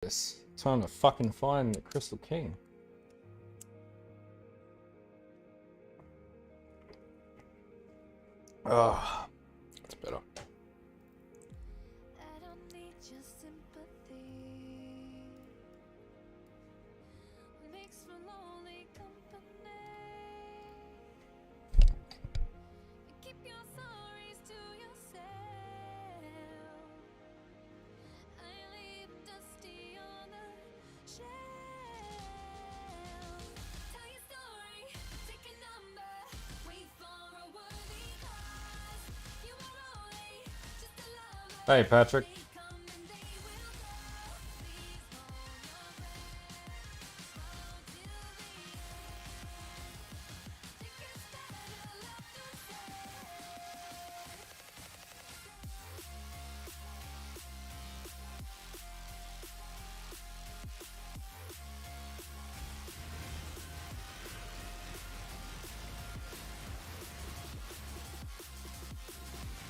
This time to fucking find the Crystal King. Ah, that's better. I don't need your sympathy. Makes for lonely company. Keep your sorries to yourself. I leave dusty on the shelf. Tell your story, take a number, wait for a worthy cause. You are only just a lover. Hey, Patrick. They come and they will go. Please hold your breath. Fall to the end. Think it's better left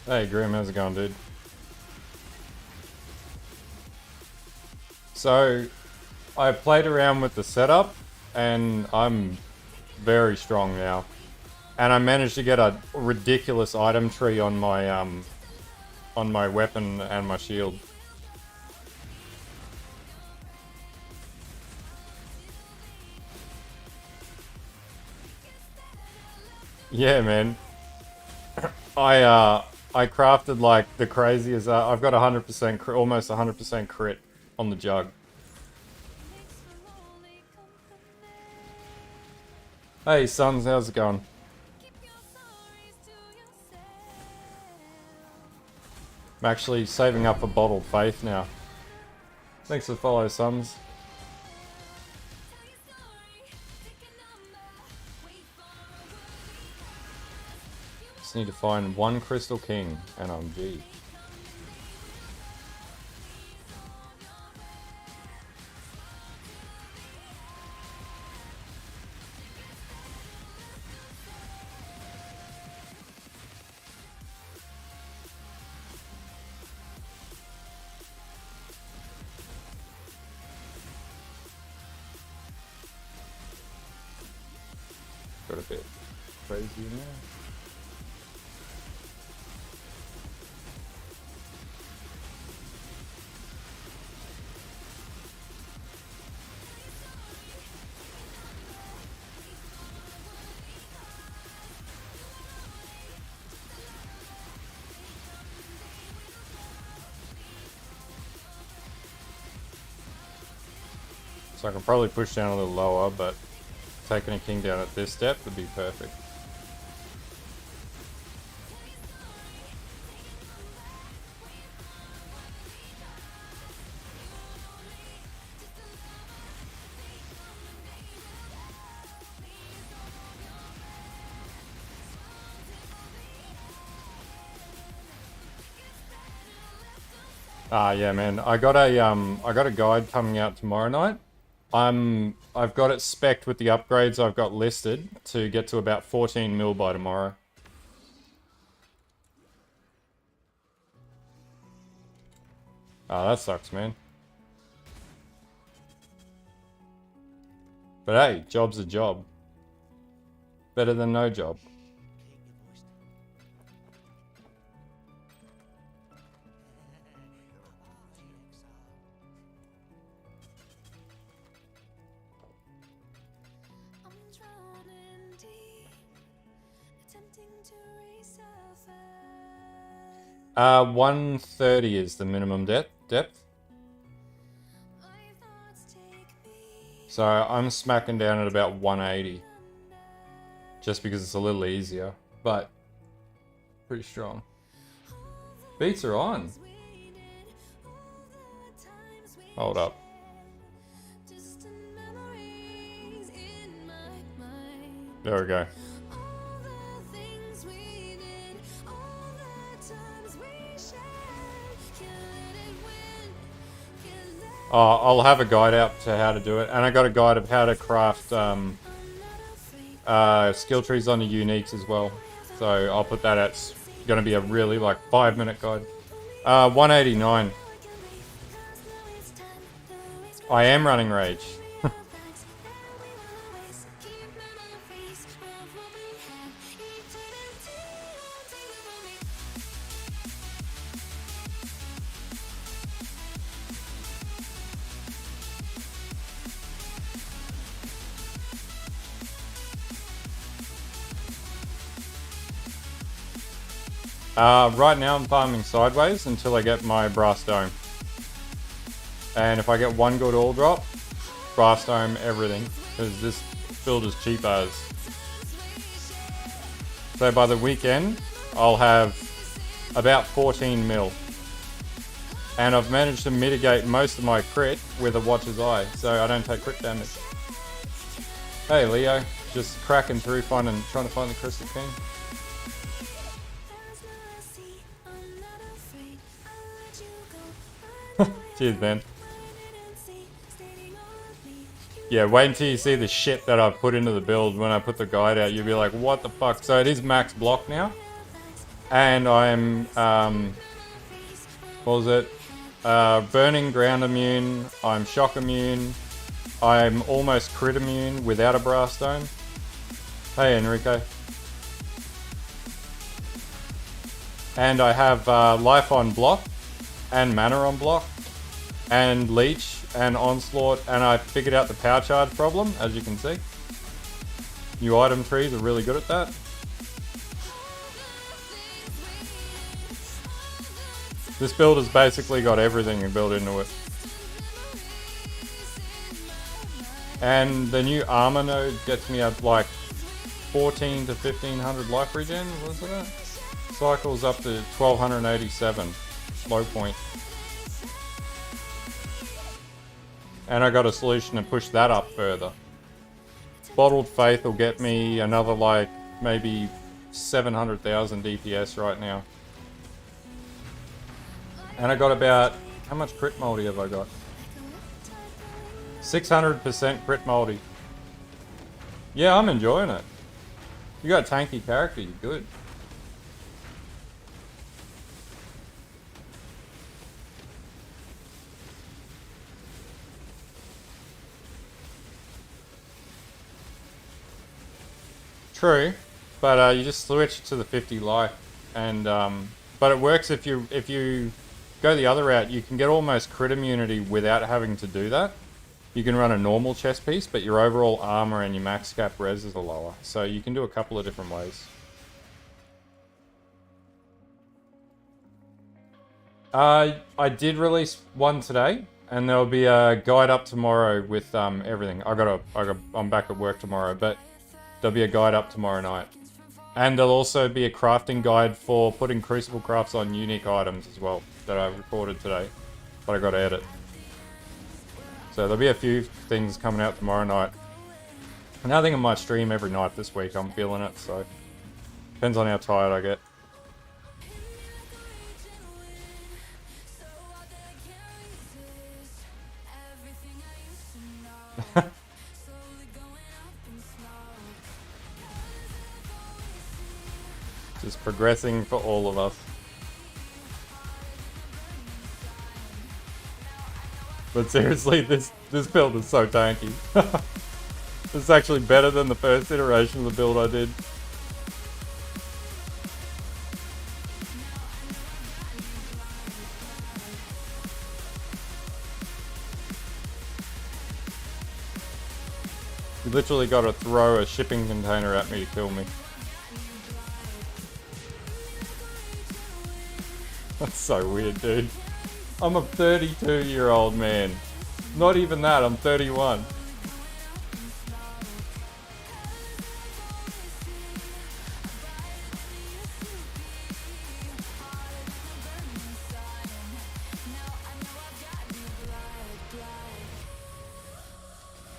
Hey, Grim, how's it going, dude? So, I played around with the setup, and I'm very strong now. And I managed to get a ridiculous item tree on my weapon and my shield. Yeah, man. I crafted like the craziest. I've got 100% almost 100% crit on the jug. Hey, sons, how's it going? I'm actually saving up for Bottled Faith now. Thanks for the follow, sons. Just need to find one Crystal King, and I'm G. Got a bit crazy now. So I can probably push down a little lower, but taking a king down at this step would be perfect. Yeah, man. I got a guide coming out tomorrow night. I've got it spec'd with the upgrades I've got listed to get to about 14 mil by tomorrow. Ah, that sucks, man. But hey, job's a job. Better than no job. I'm drowning deep, attempting to resurface. 130 is the minimum depth. My thoughts take me So I'm smacking down at about 180. Just because it's a little easier, but pretty strong. Beats are on. Hold up. distant memories in my mind. There we go. All the things we did, all the times we shared. Can't let it win, can't let I'll have a guide out to how to do it, and I got a guide of how to craft skill trees on the uniques as well. So I'll put that at. It's gonna be a really like 5-minute guide. 189. Cause now it's time, the I am running rage. Right now I'm farming sideways until I get my brass dome. And if I get one good all drop, brass dome everything, because this build is cheap as. So by the weekend, I'll have about 14 mil. And I've managed to mitigate most of my crit with a Watcher's Eye, so I don't take crit damage. Hey Leo, just cracking through trying to find the Crystal King. Cheers, man. Yeah, wait until you see the shit that I've put into the build when I put the guide out. You'll be like, what the fuck? So it is max block now. And I'm, what was it? Burning ground immune. I'm shock immune. I'm almost crit immune without a brass stone. Hey, Enrico. And I have life on block and mana on block and leech and onslaught, and I figured out the power charge problem, as you can see. New item trees are really good at that. This build has basically got everything built into it. And the new armor node gets me up like 14 to 1500 life regen, what's that? Cycles up to 1287, low point. And I got a solution to push that up further. Bottled Faith will get me another like maybe 700,000 DPS right now. And I got about, how much crit multi have I got? 600% crit multi. Yeah, I'm enjoying it. You got a tanky character, you're good. True, but you just switch to the 50 life, and but it works if you go the other route. You can get almost crit immunity without having to do that. You can run a normal chest piece, but your overall armor and your max cap res is lower, so you can do a couple of different ways. I did release one today, and there'll be a guide up tomorrow with everything. I'm back at work tomorrow, but there'll be a guide up tomorrow night. And there'll also be a crafting guide for putting crucible crafts on unique items as well, that I recorded today, but I got to edit. So there'll be a few things coming out tomorrow night. And I think I might stream every night this week, I'm feeling it, so depends on how tired I get. Just progressing for all of us. But seriously, this build is so tanky. It's actually better than the first iteration of the build I did. You literally got to throw a shipping container at me to kill me. That's so weird, dude. I'm a 32-year-old man. Not even that, I'm 31.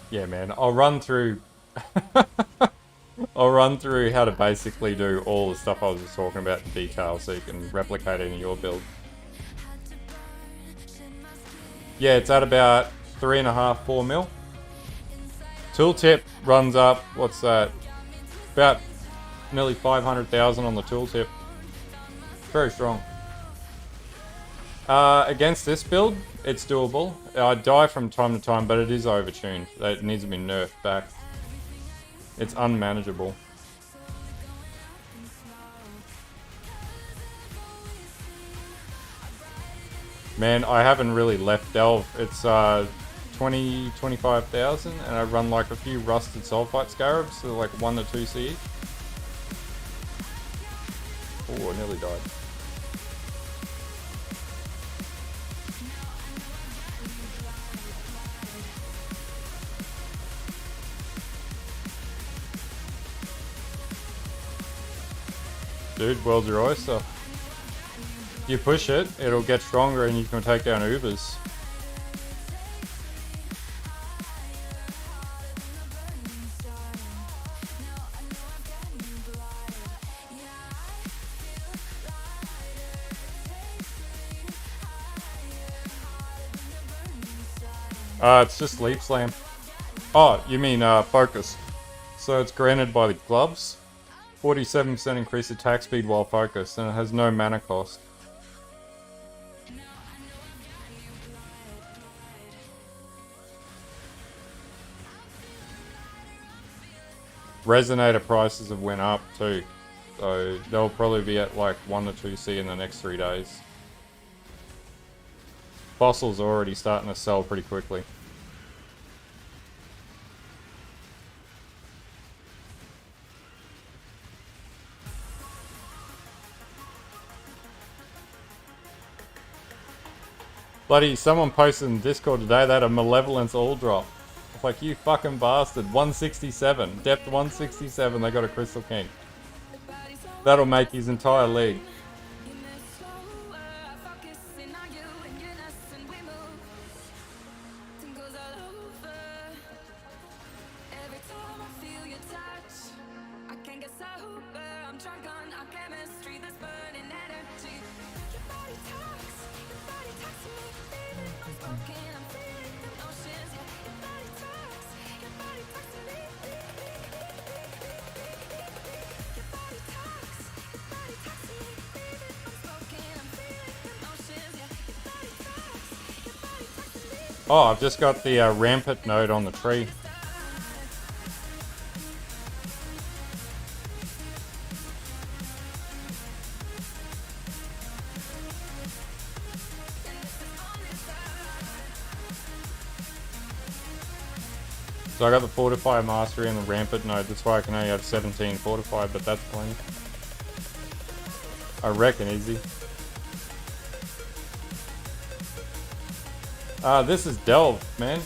Yeah, man, I'll run through I'll run through how to basically do all the stuff I was just talking about in detail so you can replicate it in your build. Yeah, it's at about 3.5, 4 mil. Tooltip runs up, what's that? About nearly 500,000 on the tooltip. Very strong. Against this build, It's doable. I die from time to time, but it is overtuned. It needs to be nerfed back. It's unmanageable. Man, I haven't really left Delve. It's 25,000, and I run like a few rusted sulfite scarabs, so like 1 to 2 CE. Oh, I nearly died. Dude, world's your oyster. If you push it, it'll get stronger and you can take down Ubers. It's just Leap Slam. Oh, you mean Focus. So it's granted by the gloves. 47% increased attack speed while focused, and it has no mana cost. Resonator prices have went up too, so they'll probably be at like 1 to 2 C in the next 3 days. Fossils are already starting to sell pretty quickly. Bloody, someone posted in Discord today that a Malevolence all drop. It's like, you fucking bastard. 167. Depth 167, they got a Crystal King. That'll make his entire league. Oh, I've just got the rampant node on the tree. So I got the Fortify Mastery and the Rampant node, that's why I can only have 17 Fortified, but that's plenty. I reckon easy. This is Delve, man.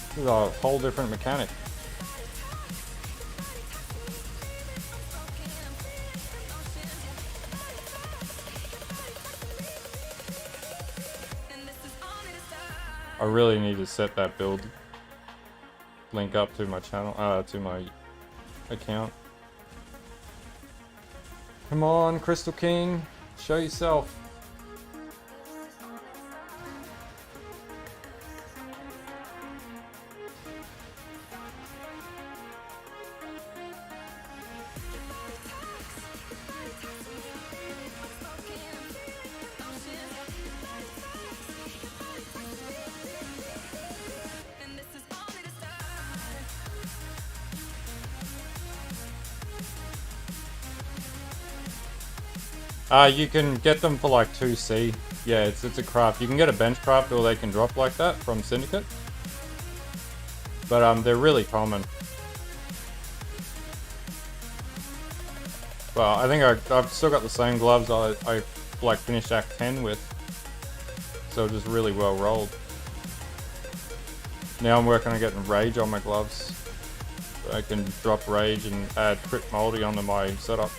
This is a whole different mechanic. I really need to set that build link up to my channel, to my account. Come on, Crystal King, show yourself. You can get them for like 2C. Yeah, it's a craft. You can get a bench craft or they can drop like that from Syndicate. But they're really common. Well, I think I've still got the same gloves I like finished Act 10 with. So just really well rolled. Now I'm working on getting Rage on my gloves. So I can drop Rage and add Crit Moldy onto my setup.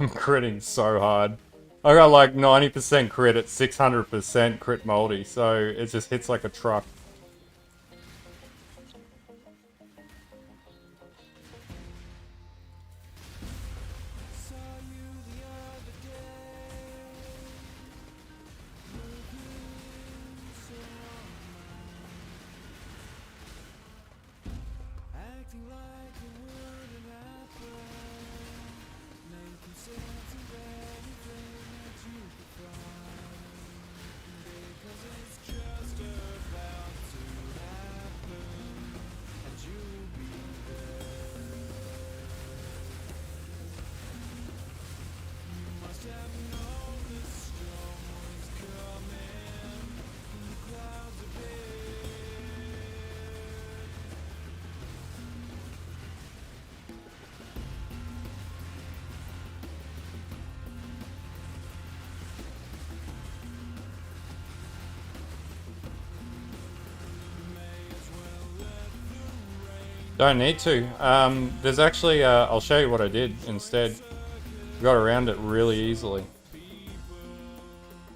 I'm critting so hard. I got like 90% crit at 600% crit multi, so it just hits like a truck. Don't need to. There's actually, I'll show you what I did instead. Got around it really easily.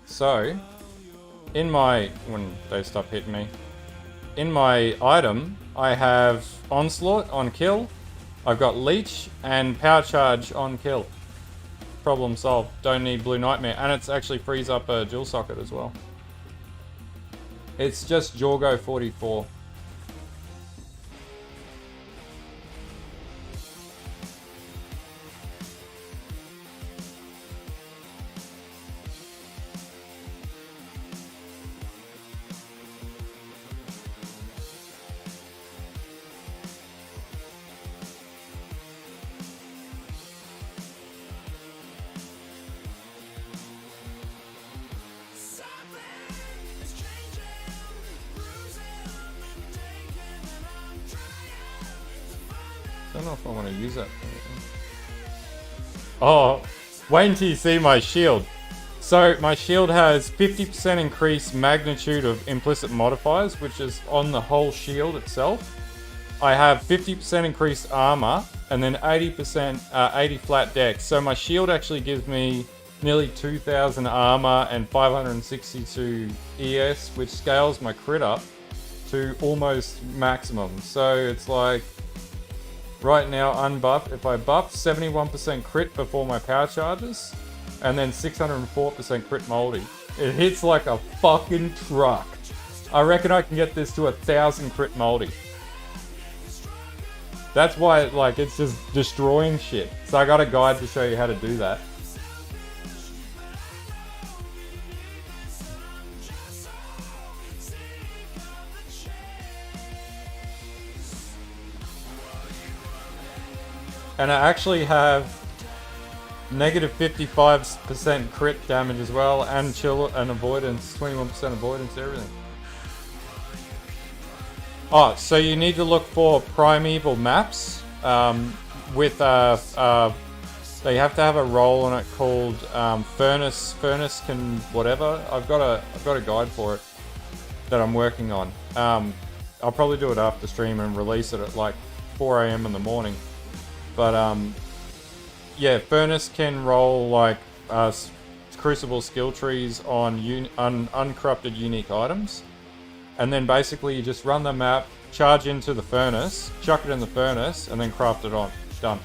So, in my, when they stop hitting me, in my item, I have Onslaught on kill, I've got Leech and Power Charge on kill. Problem solved. Don't need Blue Nightmare, and it's actually frees up a dual socket as well. It's just Jorgo 44. Don't know if I want to use that for anything. Oh, wait until you see my shield. So my shield has 50% increased magnitude of implicit modifiers, which is on the whole shield itself. I have 50% increased armor and then 80% 80 flat dex. So my shield actually gives me nearly 2,000 armor and 562 ES, which scales my crit up to almost maximum. So it's like, right now, unbuffed, if I buff 71% crit before my power charges, and then 604% crit multi, it hits like a fucking truck. I reckon I can get this to 1,000 crit multi. That's why, like, it's just destroying shit. So I got a guide to show you how to do that. And I actually have negative 55% crit damage as well, and chill and avoidance, 21% avoidance, everything. Oh, so you need to look for primeval maps with they have to have a role on it called Furnace can whatever. I've got a guide for it that I'm working on. I'll probably do it after stream and release it at like 4 AM in the morning. But yeah, Furnace can roll like Crucible skill trees on uncorrupted unique items, and then basically you just run the map, charge into the furnace, chuck it in the furnace, and then craft it on. Done.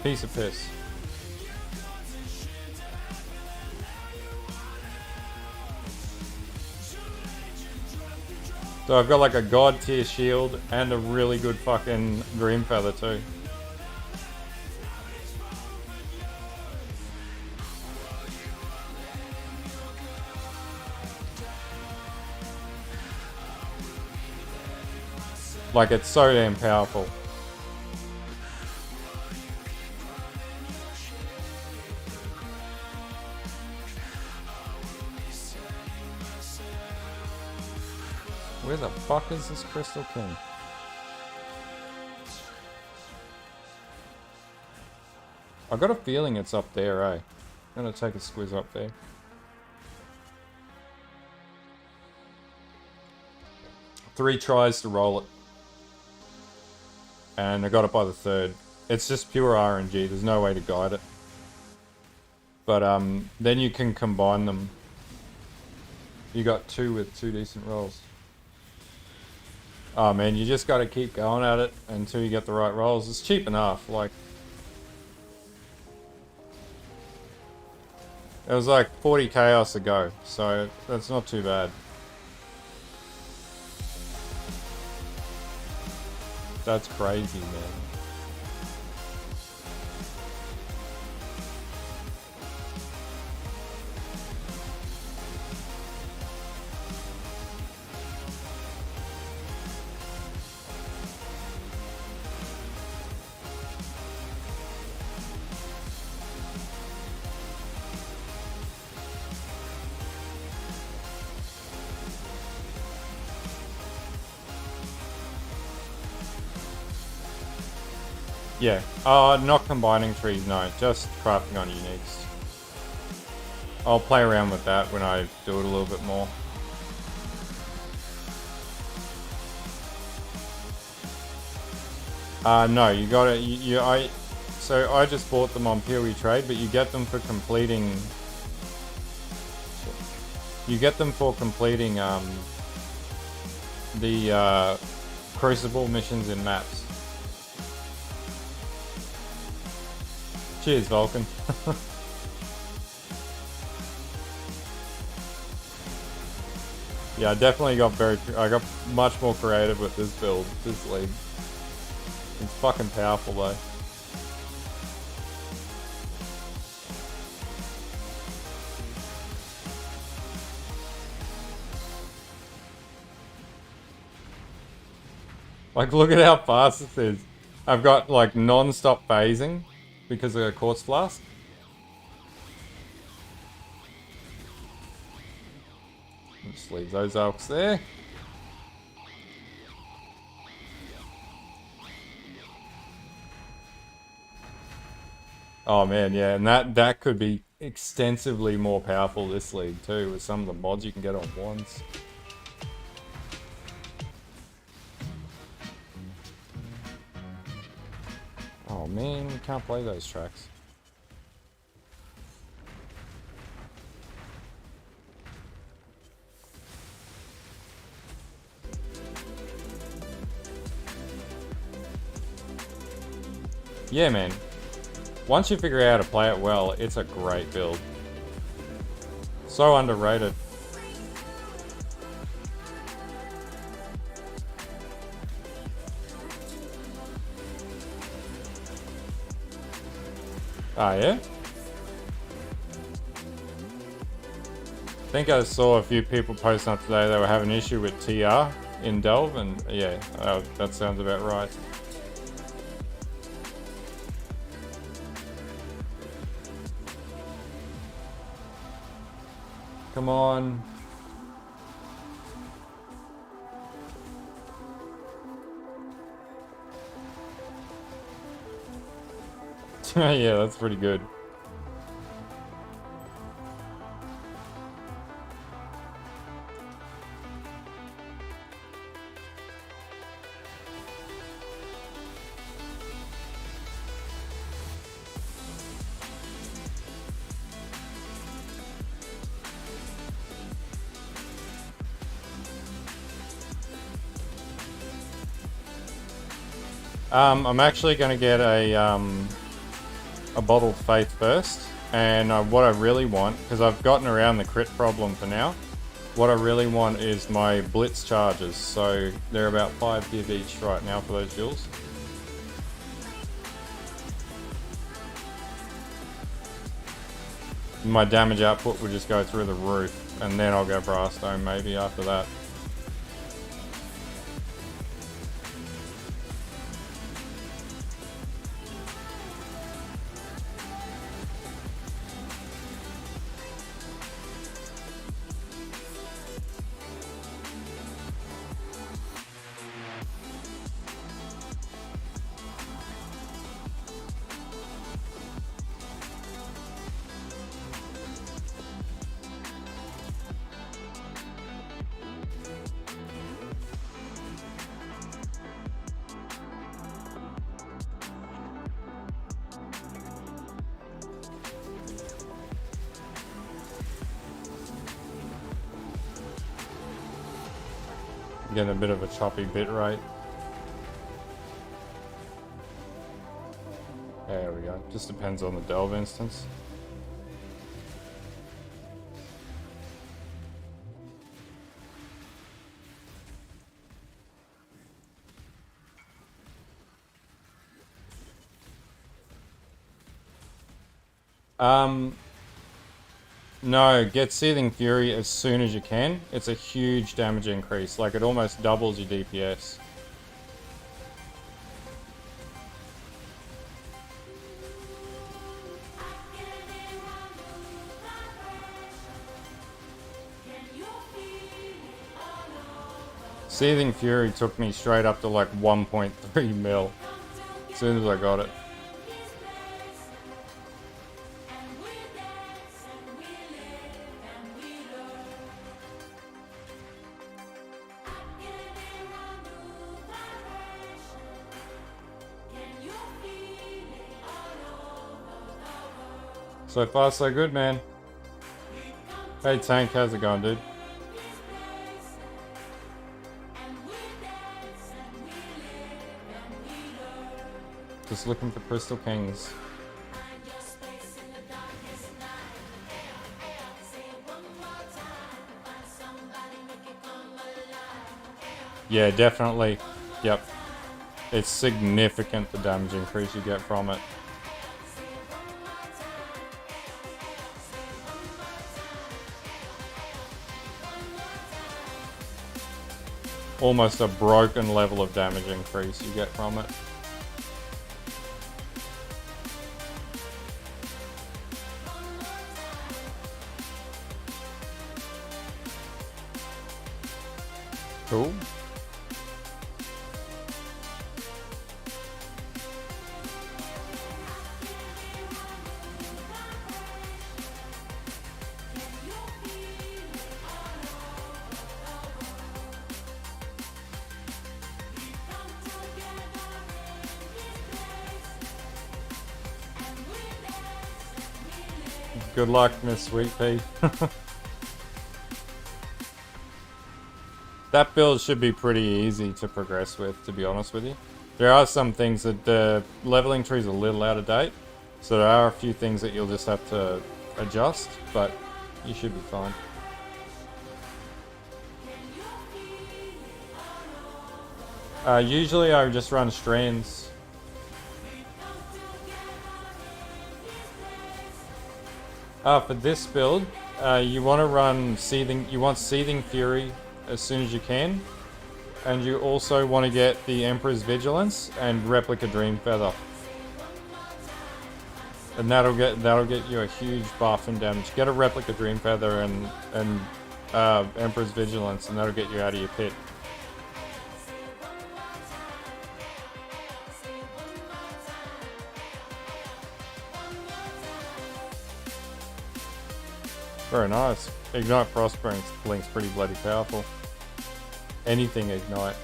Piece of piss. So I've got like a god tier shield and a really good fucking Dream Feather too. Like, it's so damn powerful. Where the fuck is this Crystal King? I got a feeling it's up there, eh? I'm gonna take a squiz up there. Three tries to roll it. And I got it by the third. It's just pure RNG, there's no way to guide it. But then you can combine them. You got 2 with 2 decent rolls. Oh man, you just got to keep going at it until you get the right rolls. It's cheap enough. Like, it was like 40 chaos ago, so that's not too bad. That's crazy, man. Yeah. Not combining trees, no. Just crafting on uniques. I'll play around with that when I do it a little bit more. No, you got it. So I just bought them on PoE Trade, but you get them for completing. You get them for completing the Crucible missions in maps. Cheers, Vulcan. Yeah, I definitely I got much more creative with this build, this league. It's fucking powerful though. Like, look at how fast this is. I've got like non-stop phasing because of a quartz flask. Just leave those elks there. Oh man, yeah, and that could be extensively more powerful this league too, with some of the mods you can get on wands. Oh man, we can't play those tracks. Yeah, man. Once you figure out how to play it well, it's a great build. So underrated. Ah, yeah? I think I saw a few people posting up today they were having an issue with TR in Delve, and yeah, that sounds about right. Come on. Yeah, that's pretty good. I'm actually going to get a bottle of faith first, and what I really want, because I've gotten around the crit problem for now, what I really want is my blitz charges. So they're about 5 div each right now for those jewels. My damage output would just go through the roof, and then I'll go Brassstone maybe after that. Getting a bit of a choppy bit rate. There we go. Just depends on the delve instance. No, get Seething Fury as soon as you can. It's a huge damage increase. Like, it almost doubles your DPS. Seething Fury took me straight up to like 1.3 mil as soon as I got it. So far, so good, man. Hey, Tank, how's it going, dude? Just looking for Crystal Kings. Yeah, definitely. Yep. It's significant, the damage increase you get from it. Almost a broken level of damage increase you get from it. Cool. Good luck, Miss Sweet Pea. That build should be pretty easy to progress with, to be honest with you. There are some things that the leveling tree is a little out of date, so there are a few things that you'll just have to adjust, but you should be fine. Usually I just run strands. For this build, you want to run Seething Fury as soon as you can, and you also want to get the Emperor's Vigilance and Replica Dream Feather, and that'll get you a huge buff in damage. Get a Replica Dream Feather and Emperor's Vigilance, and that'll get you out of your pit. Very nice. Ignite Frostblink's pretty bloody powerful. Anything Ignite.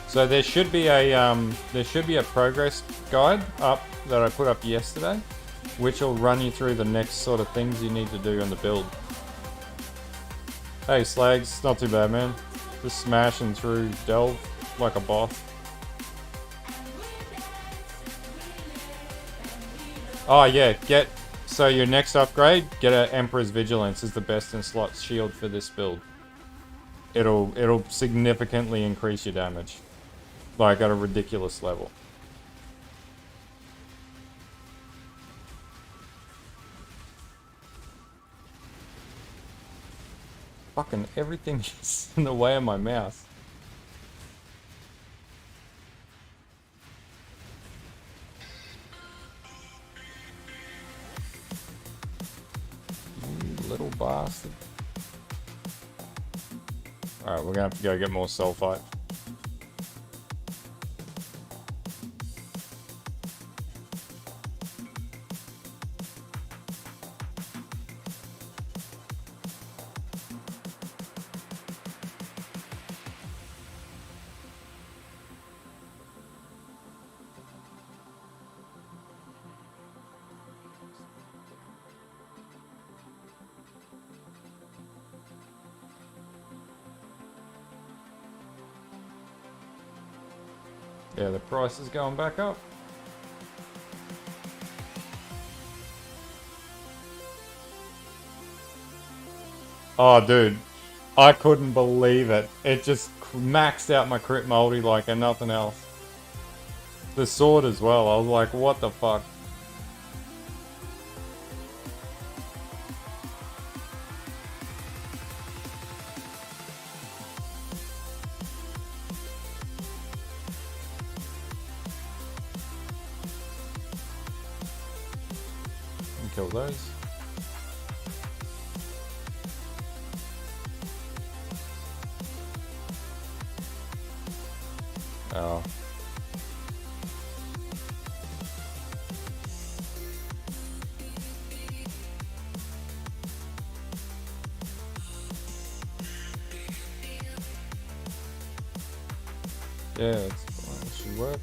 So there should be a progress guide up that I put up yesterday, which will run you through the next sort of things you need to do in the build. Hey Slags, not too bad, man. Just smashing through Delve like a boss. Oh yeah, so your next upgrade, get an Emperor's Vigilance is the best in slot shield for this build. It'll significantly increase your damage, like at a ridiculous level. Fucking everything is in the way of my mouse. You little bastard. Alright, we're gonna have to go get more sulfite. Yeah, the price is going back up. Oh, dude. I couldn't believe it. It just maxed out my crit multi like and nothing else. The sword as well. I was like, what the fuck? And kill those. Oh. Yeah, it should work.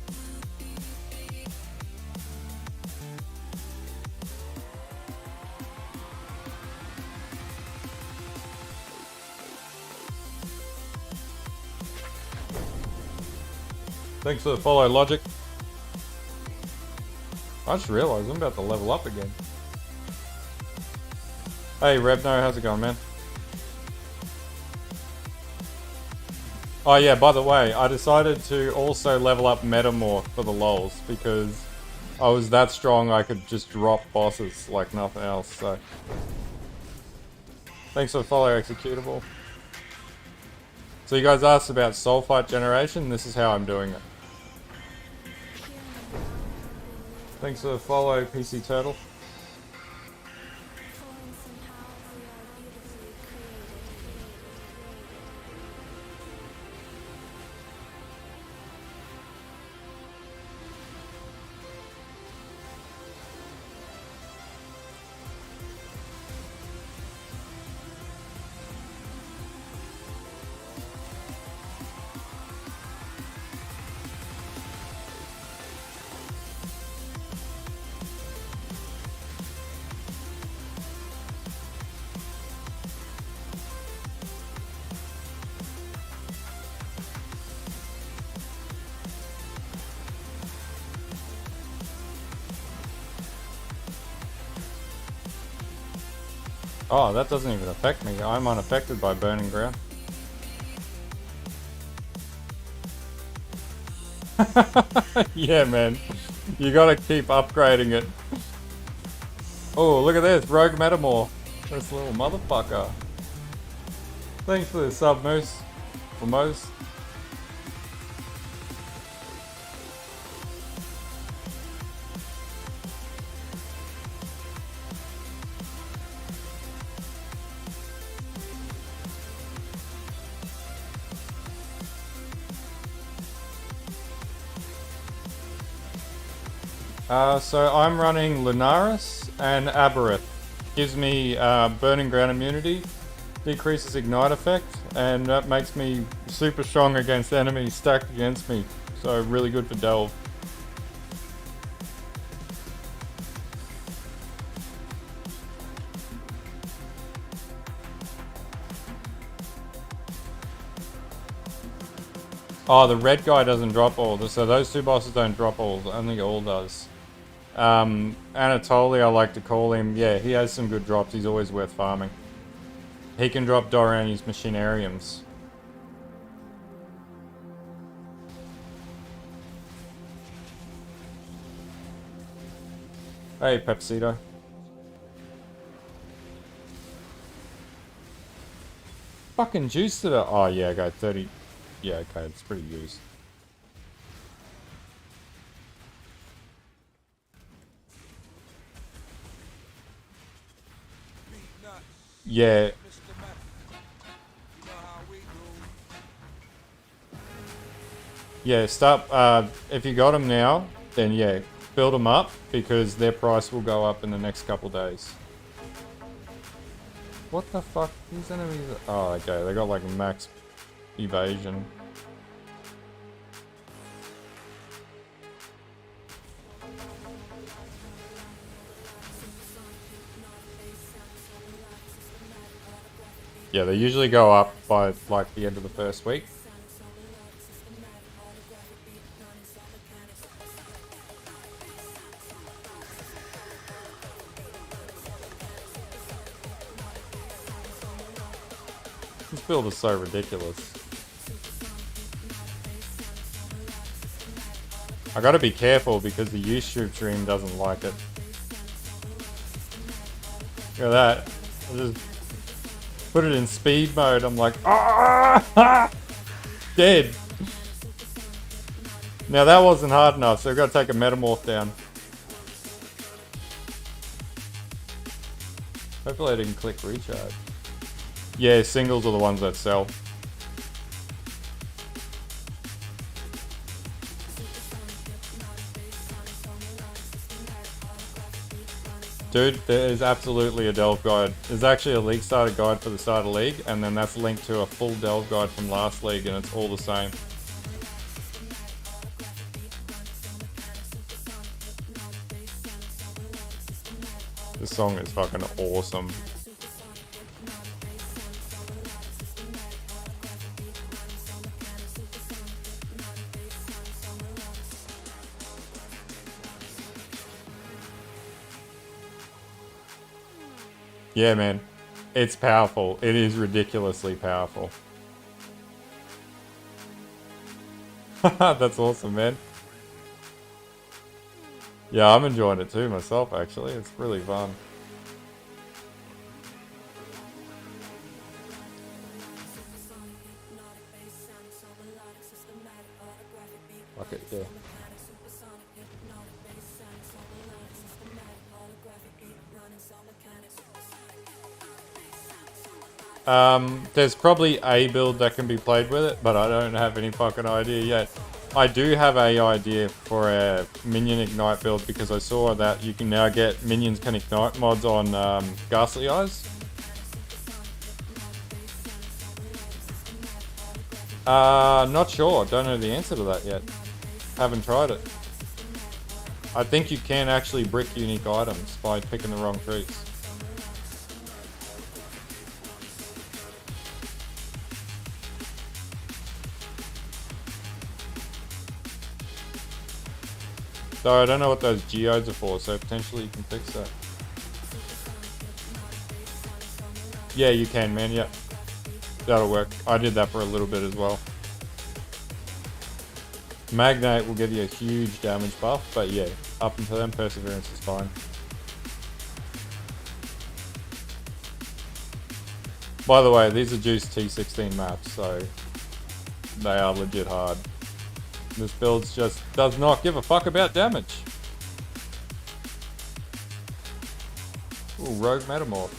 Thanks for the follow, Logic. I just realized I'm about to level up again. Hey, Rebno, how's it going, man? Oh yeah, by the way, I decided to also level up Metamorph for the lols because I was that strong I could just drop bosses like nothing else, so. Thanks for the follow, Executable. So you guys asked about Soulfight generation, this is how I'm doing it. Thanks for the follow, PC Turtle. Oh, that doesn't even affect me. I'm unaffected by Burning Ground. Yeah, man. You gotta keep upgrading it. Oh, look at this. Rogue Metamorph. This little motherfucker. Thanks for the sub, Moose. For Moose. So I'm running Lunaris and Aberith. Gives me Burning Ground immunity, decreases ignite effect, and that makes me super strong against enemies stacked against me. So really good for Delve. Oh, the red guy doesn't drop all. So those two bosses don't drop all. Only all does. Anatoly, I like to call him. Yeah, he has some good drops. He's always worth farming. He can drop Dorani's Machinariums. Hey, Pepsito. Fucking juice to the... Oh, yeah, I got 30... Yeah, okay, it's pretty used. Yeah. Yeah, start... if you got them now, then yeah, build them up, because their price will go up in the next couple days. What the fuck? These enemies... Oh, okay, they got like max evasion. Yeah, they usually go up by like the end of the first week. build is so ridiculous. I gotta be careful because the YouTube stream doesn't like it. Look at that. I just put it in speed mode. I'm like, ah, dead. Now that wasn't hard enough, so I've got to take a metamorph down. Hopefully I didn't click recharge. Yeah, singles are the ones that sell. Dude, there is absolutely a delve guide. There's actually a league starter guide for the starter league, and then that's linked to a full delve guide from last league, and it's all the same. This song is fucking awesome. Yeah, man. It's powerful. It is ridiculously powerful. That's awesome, man. Yeah, I'm enjoying it too myself, actually. It's really fun. Fuck it, yeah. There's probably a build that can be played with it, but I don't have any fucking idea yet. I do have a idea for a minion ignite build because I saw that you can now get minions can ignite mods on Ghastly Eyes. Not sure. Don't know the answer to that yet. Haven't tried it. I think you can actually brick unique items by picking the wrong trees. So I don't know what those geodes are for, so potentially you can fix that. Yeah, you can, man, yep. That'll work. I did that for a little bit as well. Magnate will give you a huge damage buff, but yeah, up until then, Perseverance is fine. By the way, these are juiced T16 maps, so they are legit hard. This build just does not give a fuck about damage. Ooh, Rogue Metamorph.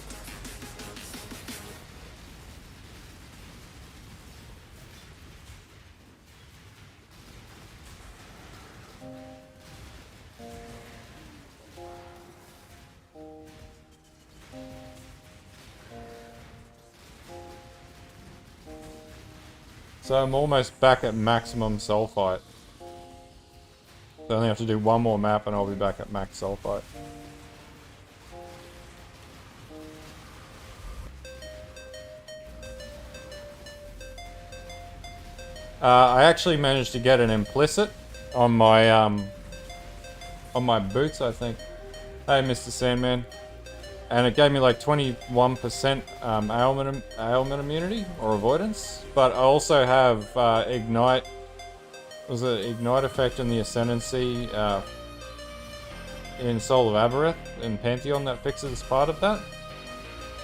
So I'm almost back at maximum sulfite. So I only have to do one more map and I'll be back at max sulfite. I actually managed to get an implicit on my boots, I think. Hey, Mr. Sandman. And it gave me like 21% ailment immunity or avoidance. But I also have ignite. Was it ignite effect in the ascendancy in Soul of Aberrath in Pantheon that fixes part of that.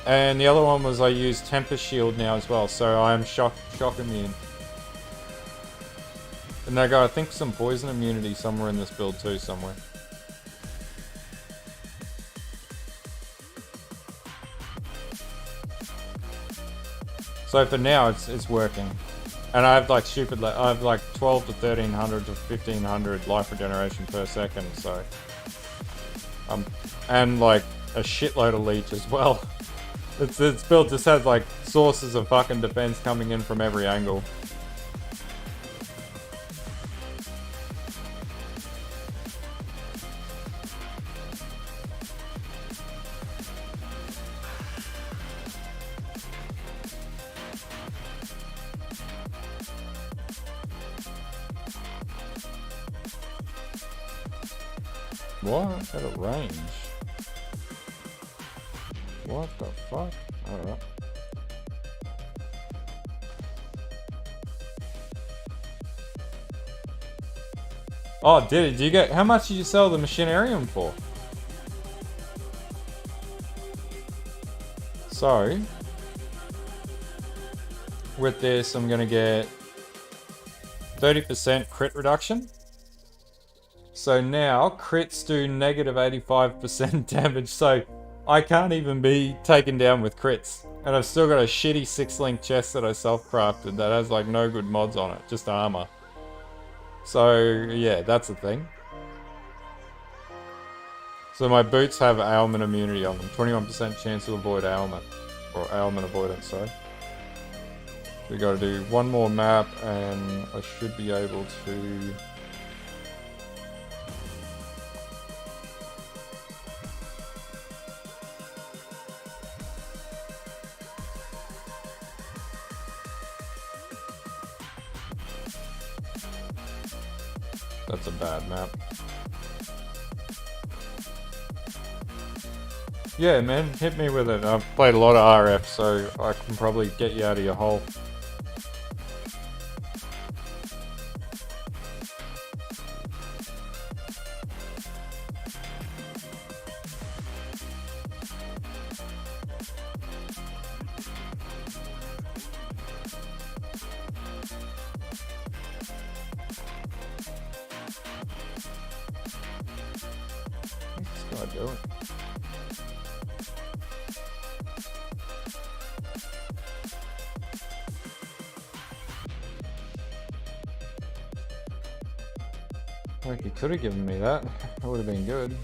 And the other one was I use Tempest Shield now as well, so I am shock immune. And I got I think some poison immunity somewhere in this build too somewhere. So for now, it's working, and I have like I have like 12 to 1300 to 1500 life regeneration per second. So, and like a shitload of leech as well. This build just has like sources of fucking defense coming in from every angle. What? At a range? What the fuck? Alright. Oh, did it? Do you get? How much did you sell the Machinarium for? So, with this, I'm gonna get 30% crit reduction. So now crits do negative 85% damage. So I can't even be taken down with crits. And I've still got a shitty 6-link chest that I self-crafted that has like no good mods on it, just armor. So yeah, that's the thing. So my boots have ailment immunity on them. 21% chance to avoid ailment. Or ailment avoidance, sorry. We gotta do one more map and I should be able to... That's a bad map. Yeah, man, hit me with it. I've played a lot of RF, so I can probably get you out of your hole. What's this guy doing? Like, he could have given me that. That would have been good.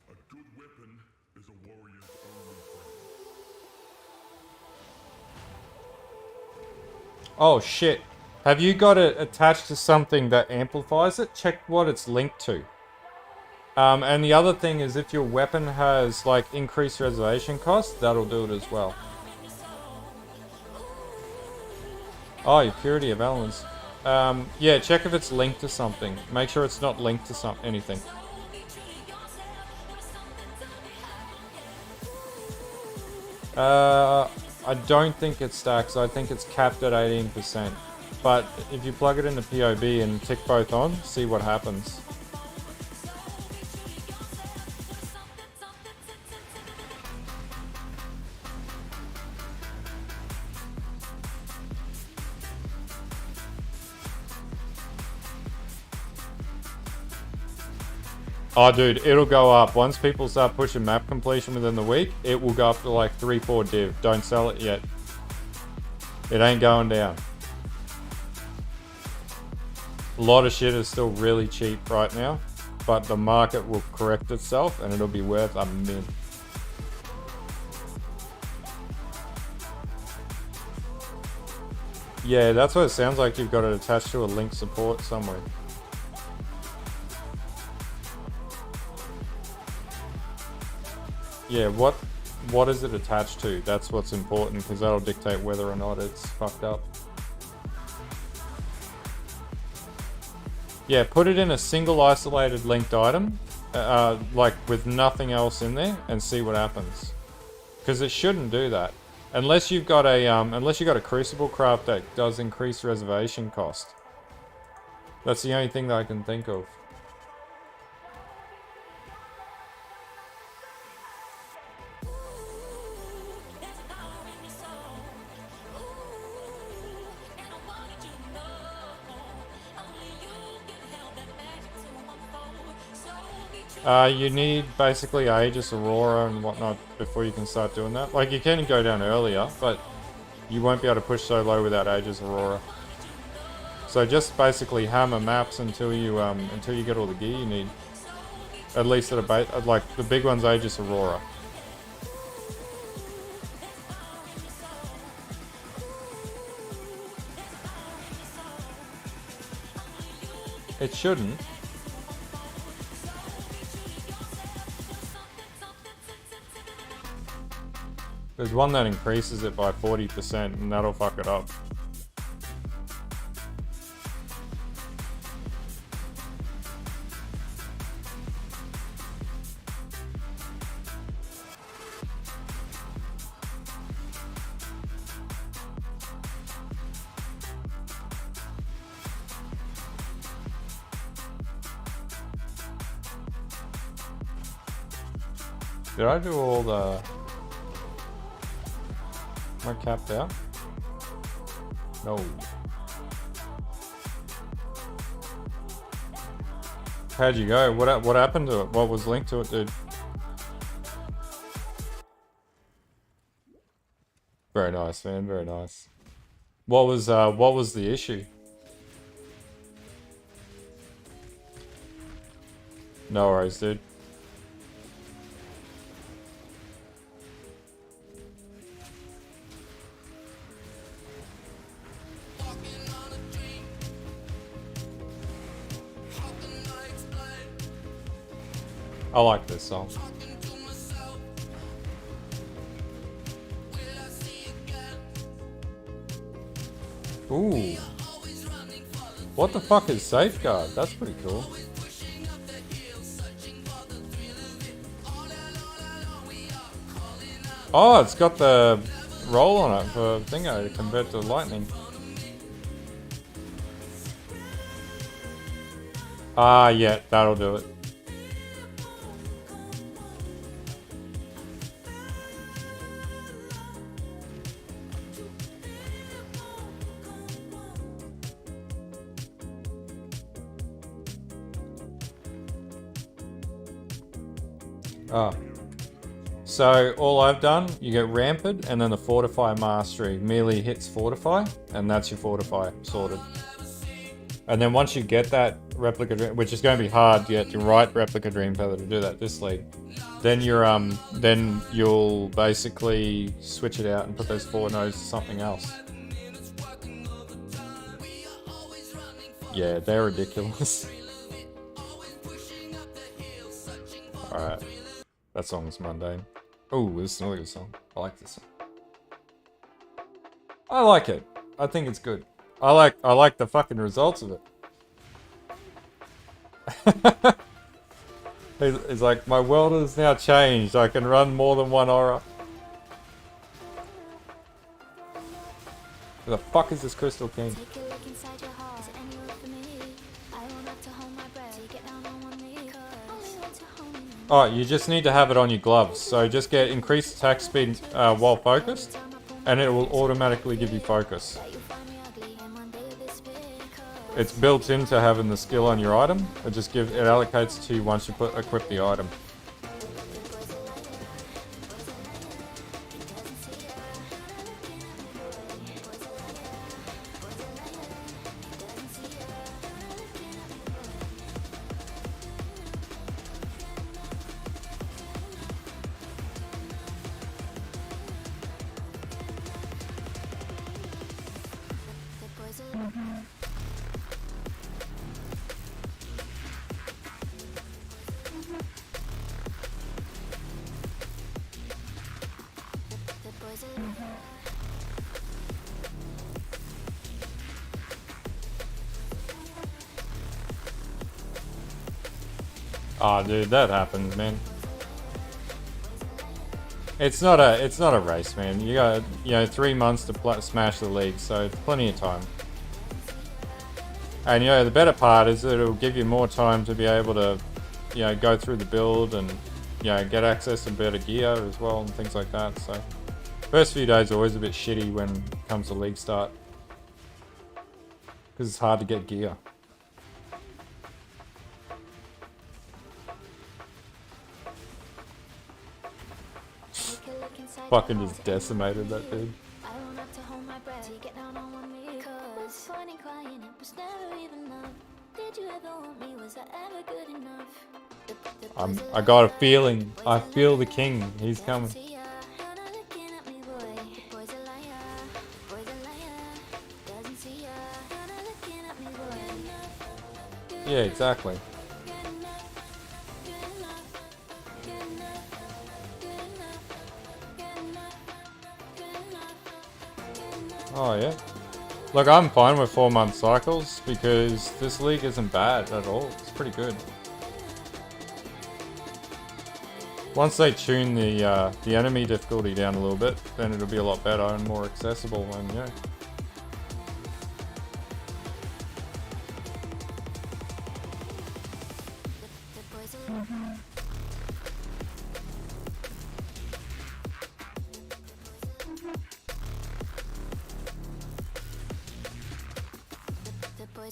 A good weapon is a warrior's only friend. Oh shit. Have you got it attached to something that amplifies it? Check what it's linked to. And the other thing is if your weapon has like increased reservation cost, that'll do it as well. Oh, your purity of elements. Yeah, check if it's linked to something. Make sure it's not linked to anything. I don't think it stacks. I think it's capped at 18%. But if you plug it into POB and tick both on, see what happens. Oh dude, it'll go up. Once people start pushing map completion within the week, it will go up to like 3-4 div. Don't sell it yet. It ain't going down. A lot of shit is still really cheap right now, but the market will correct itself and it'll be worth a mint. Yeah, that's what it sounds like. You've got it attached to a link support somewhere. Yeah, what is it attached to? That's what's important, because that'll dictate whether or not it's fucked up. Yeah, put it in a single isolated linked item, like with nothing else in there, and see what happens. Because it shouldn't do that, unless you've got a Crucible craft that does increase reservation cost. That's the only thing that I can think of. You need basically Aegis Aurora and whatnot before you can start doing that. Like, you can go down earlier, but you won't be able to push so low without Aegis Aurora. So just basically hammer maps until you get all the gear you need. At least at a base, like the big one's Aegis Aurora. It shouldn't. There's one that increases it by 40% and that'll fuck it up. Did I do all the... Am I capped out? No. How'd you go? What happened to it? What was linked to it, dude? Very nice, man. Very nice. What was the issue? No worries, dude. I like this song. Ooh. What the fuck is Safeguard? That's pretty cool. Oh, it's got the roll on it for Thingo to convert to lightning. Ah, yeah, that'll do it. Ah. So all I've done, you get Rampant and then the Fortify Mastery. Merely hits Fortify, and that's your Fortify sorted. And then once you get that Replica Dream, which is going to be hard to get your right Replica Dream Feather to do that this league, then you'll basically switch it out and put those 4 nodes to something else. Yeah, they're ridiculous. Alright. That song's mundane. Oh, this is another good song. I like this song. I like it. I think it's good. I like the fucking results of it. He's like, my world has now changed. I can run more than one aura. Who the fuck is this Crystal King? Take a look inside your heart. Is it anywhere for me? I will not to hold my breath. Take it down on one knee. Only want to hold me. Oh, you just need to have it on your gloves. So just get increased attack speed while focused, and it will automatically give you focus. You find me ugly, and one day of this bit. It's built into having the skill on your item. It allocates to you once you equip the item. Oh, dude, that happens, man. It's not a race, man. You got 3 months to smash the league, so it's plenty of time. And the better part is that it'll give you more time to be able to, go through the build and get access to better gear as well and things like that. So, first few days are always a bit shitty when it comes to league start because it's hard to get gear. Fucking just decimated that dude. I will not to hold my breath. Take it down on one knee. What's funny crying? It was never even love. Did you ever want me? Was I ever good enough? I got a feeling. I feel the king. He's coming. Yeah, exactly. Oh yeah. Look, I'm fine with 4-month cycles because this league isn't bad at all. It's pretty good. Once they tune the enemy difficulty down a little bit, then it'll be a lot better and more accessible. And yeah. Your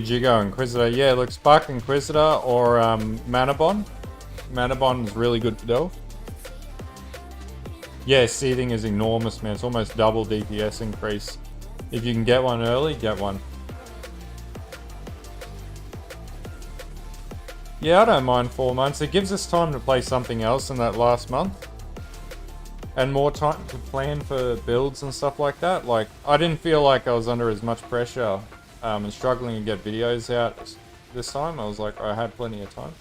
Jigo Inquisitor. Yeah, look, Spark Inquisitor or Manabon. Manabon is really good for Delve. Yeah, Seething is enormous, man. It's almost double DPS increase. If you can get one early, get one. Yeah, I don't mind 4 months. It gives us time to play something else in that last month. And more time to plan for builds and stuff like that. Like, I didn't feel like I was under as much pressure and struggling to get videos out this time. I was like, I had plenty of time.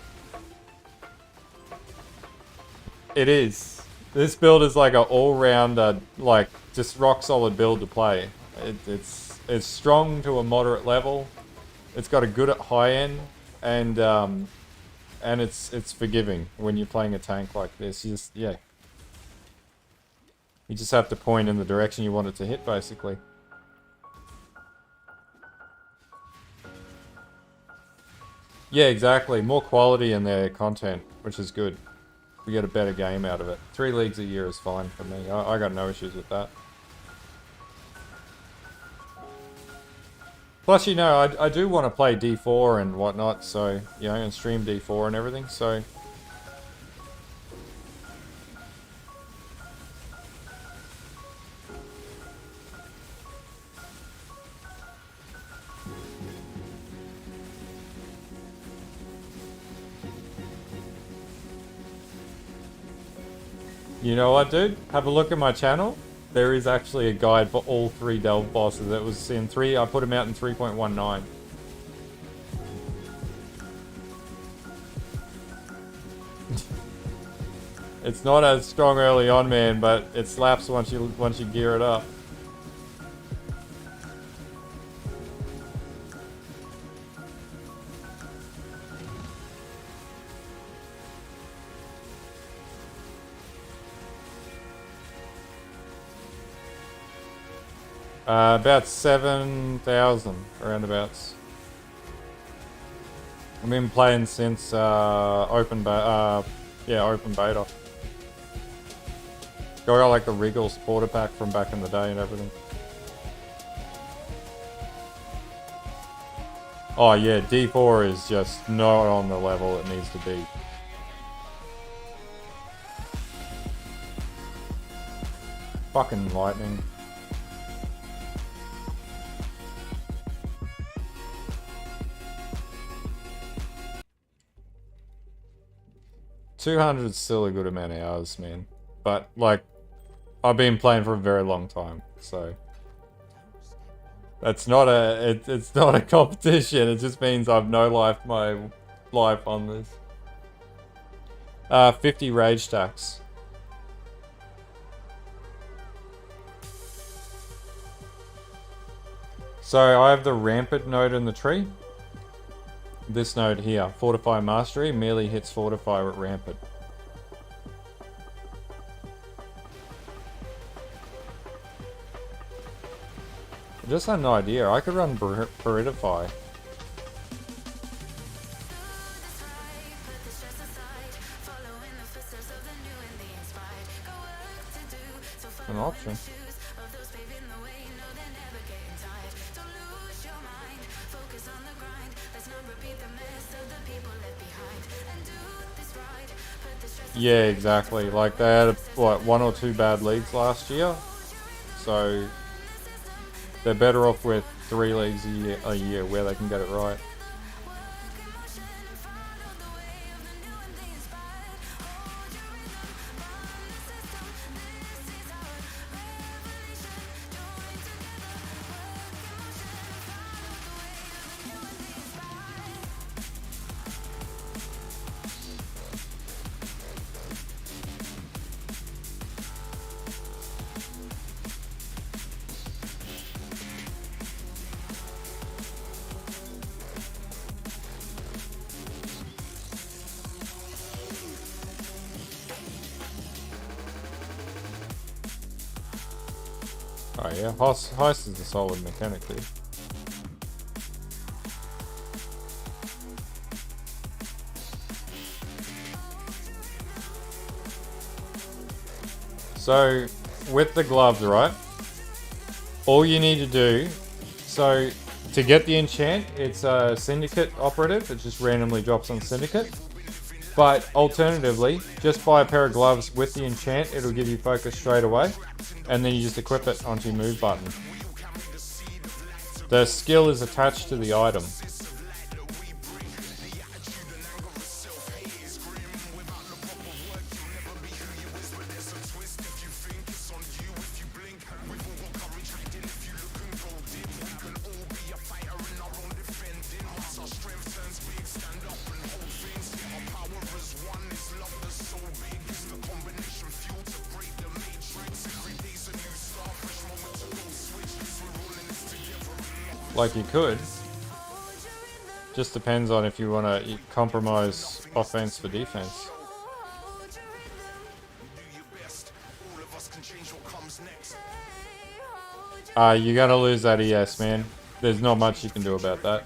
It is. This build is like an all-rounder, like, just rock-solid build to play. It's strong to a moderate level. It's got a good at high end, and it's forgiving when you're playing a tank like this. You just have to point in the direction you want it to hit, basically. Yeah, exactly. More quality in their content, which is good. We get a better game out of it. 3 leagues a year is fine for me. I got no issues with that. Plus, you know, I do want to play D4 and whatnot, so, you know, and stream D4 and everything, so... You know what, dude? Have a look at my channel. There is actually a guide for all 3 Delve bosses. It was in 3, I put them out in 3.19. It's not as strong early on, man, but it slaps once you gear it up. About 7,000 roundabouts. I've been playing since open beta. Got like the Wriggle supporter pack from back in the day and everything. Oh yeah, D4 is just not on the level it needs to be. Fucking lightning. $200 is still a good amount of hours, man. But, like, I've been playing for a very long time, so... That's not it's not a competition, it just means I've no-lifed my life on this. 50 rage stacks. So, I have the rampant node in the tree. This node here, Fortify Mastery, merely hits Fortify with Rampant. I just had no idea. I could run Peridify. An option. Yeah, exactly. Like, they had, what, 1 or 2 bad leagues last year. So, they're better off with 3 leagues a year where they can get it right. Oh yeah, Heist is a solid mechanic, dude. So, with the gloves, right? All you need to do, so to get the enchant, it's a syndicate operative. It just randomly drops on syndicate. But alternatively, just buy a pair of gloves with the enchant. It'll give you focus straight away. And then you just equip it onto your move button. The skill is attached to the item. Like you could. Just depends on if you want to compromise offense for defense. You're gonna lose that ES, man. There's not much you can do about that.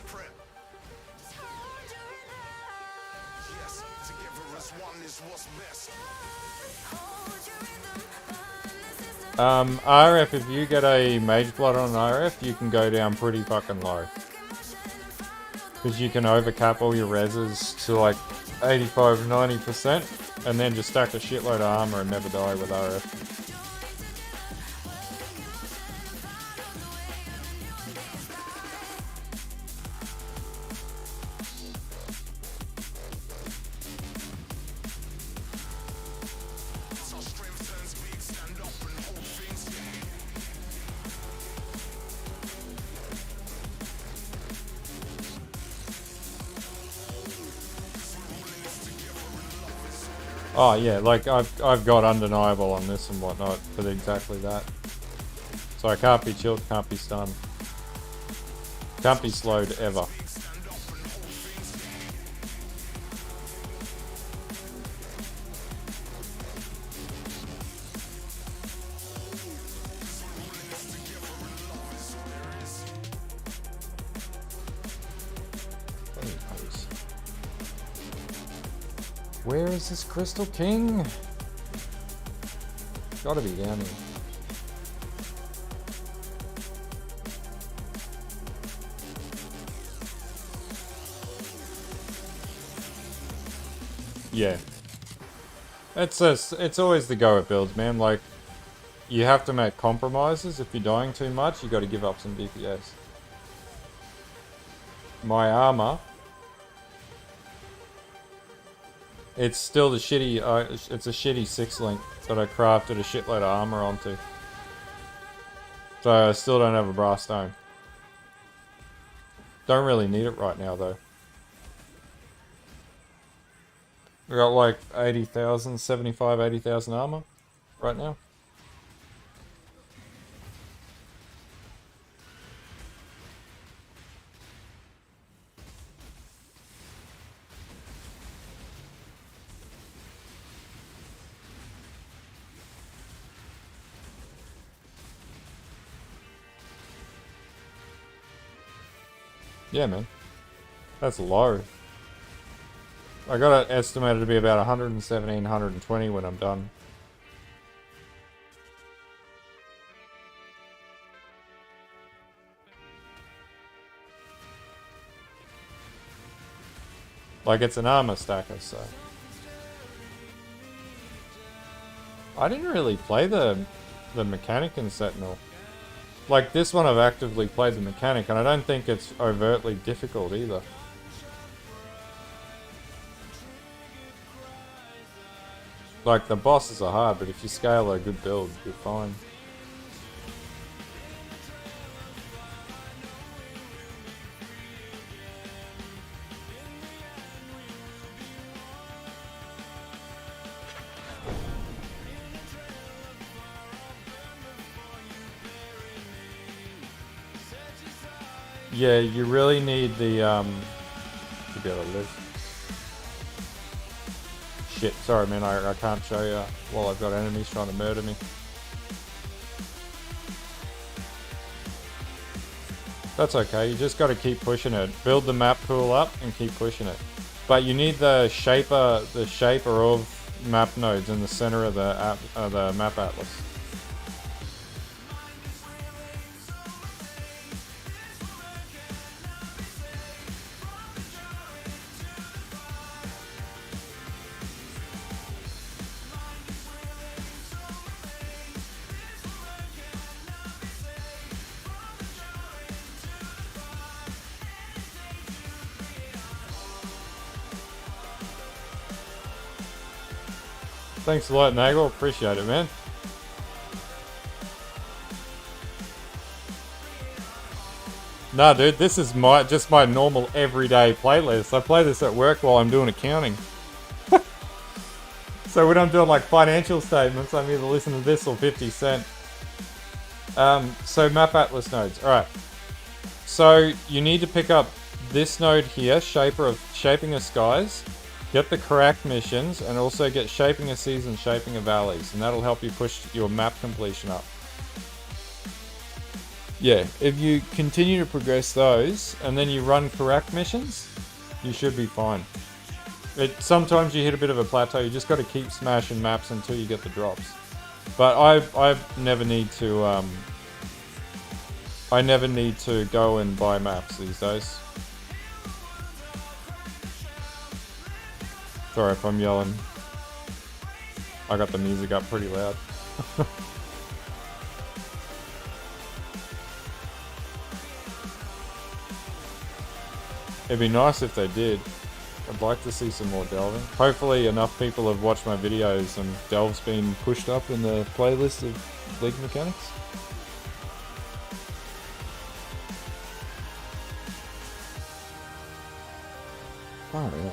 RF, if you get a Mage Blood on RF, you can go down pretty fucking low. Because you can overcap all your reses to like 85-90%, and then just stack a shitload of armor and never die with RF. Oh yeah, like I've got undeniable on this and whatnot for exactly that. So I can't be chilled, can't be stunned. Can't be slowed ever. Where is this Crystal King? Gotta be down here. Yeah. It's always the go at builds, man. Like, you have to make compromises. If you're dying too much, you gotta give up some DPS. My armor... It's still the shitty, it's a shitty 6-link that I crafted a shitload of armor onto. So I still don't have a brass stone. Don't really need it right now though. We got like 80,000, 75, 80,000 armor right now. Yeah, man. That's low. I got it estimated to be about 117, 120 when I'm done. Like, it's an armor stacker, so... I didn't really play the mechanic in Sentinel. Like, this one I've actively played the mechanic, and I don't think it's overtly difficult either. Like, the bosses are hard, but if you scale a good build, you're fine. Yeah, you really need the, to be able to live. Shit, sorry man, I can't show you while I've got enemies trying to murder me. That's okay, you just gotta keep pushing it. Build the map pool up and keep pushing it. But you need the shaper of map nodes in the center of the map atlas. Thanks a lot, Nagel. Appreciate it, man. Nah, dude, this is just my normal everyday playlist. I play this at work while I'm doing accounting. So when I'm doing like financial statements, I'm either listening to this or 50 Cent. So map atlas nodes. Alright. So you need to pick up this node here, Shaping of Skies. Get the correct missions, and also get Shaping of Seas and Shaping of Valleys. And that'll help you push your map completion up. Yeah, if you continue to progress those, and then you run correct missions, you should be fine. Sometimes you hit a bit of a plateau, you just got to keep smashing maps until you get the drops. But I never need to, I never need to go and buy maps these days. Sorry if I'm yelling. I got the music up pretty loud. It'd be nice if they did. I'd like to see some more delving. Hopefully enough people have watched my videos and delve's been pushed up in the playlist of League Mechanics. Oh yeah.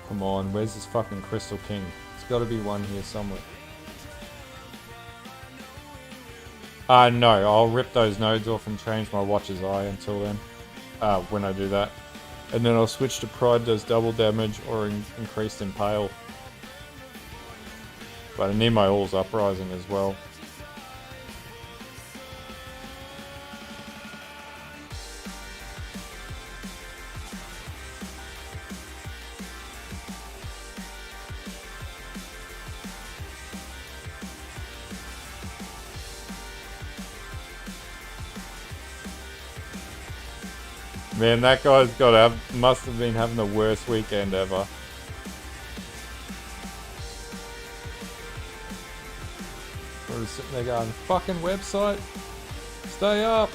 Come on, where's this fucking Crystal King? There's gotta be one here somewhere. No, I'll rip those nodes off and change my watch's eye until then. When I do that. And then I'll switch to Pride, does double damage or increased impale. But I need my All's Uprising as well. Man, that guy's must have been having the worst weekend ever. We're just sitting there going, fucking website, stay up.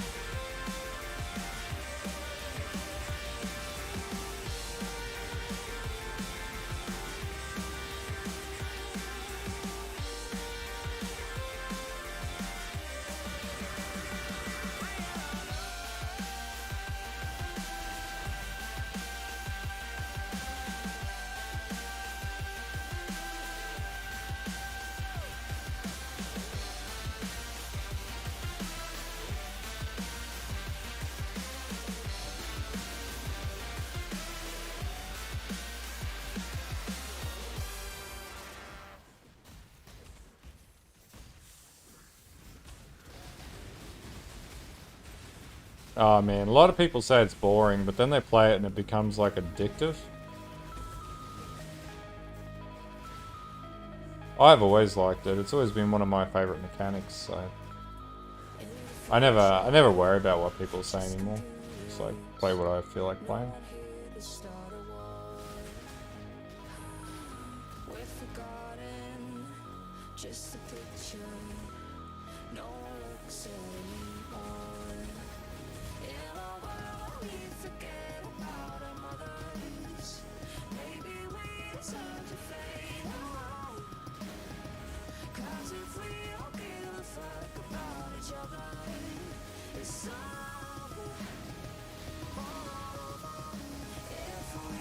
Oh man, a lot of people say it's boring, but then they play it and it becomes like addictive. I've always liked it. It's always been one of my favorite mechanics, so I never worry about what people say anymore. Just like play what I feel like playing.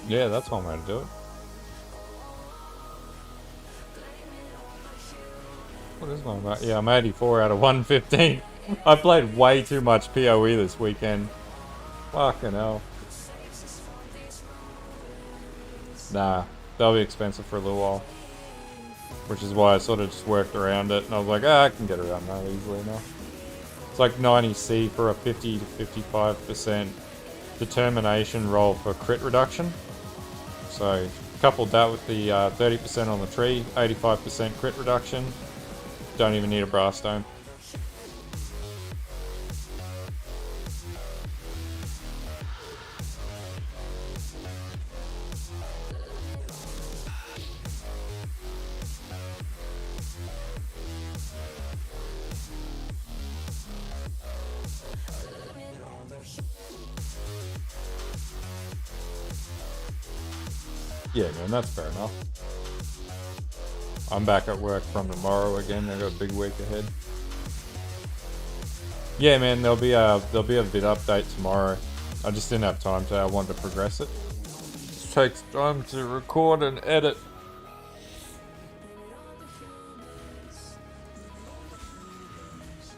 Yeah, that's one way to do it. What is my mark? Yeah, I'm 84 out of 115. I played way too much PoE this weekend. Fucking hell. Nah, they'll be expensive for a little while. Which is why I sort of just worked around it, and I was like, I can get around that easily now. It's like 90C for a 50 to 55% determination roll for crit reduction. So coupled that with the 30% on the tree, 85% crit reduction. Don't even need a brass stone. Yeah, man, that's fair enough. I'm back at work from tomorrow again. I got a big week ahead. Yeah, man, there'll be a vid update tomorrow. I just didn't have time to. I wanted to progress it. It takes time to record and edit.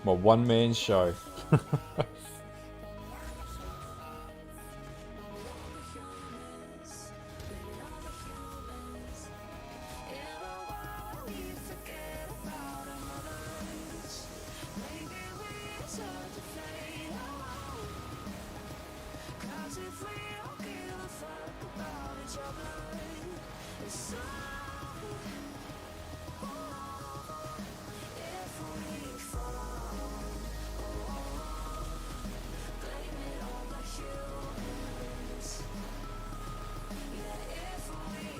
My one-man show.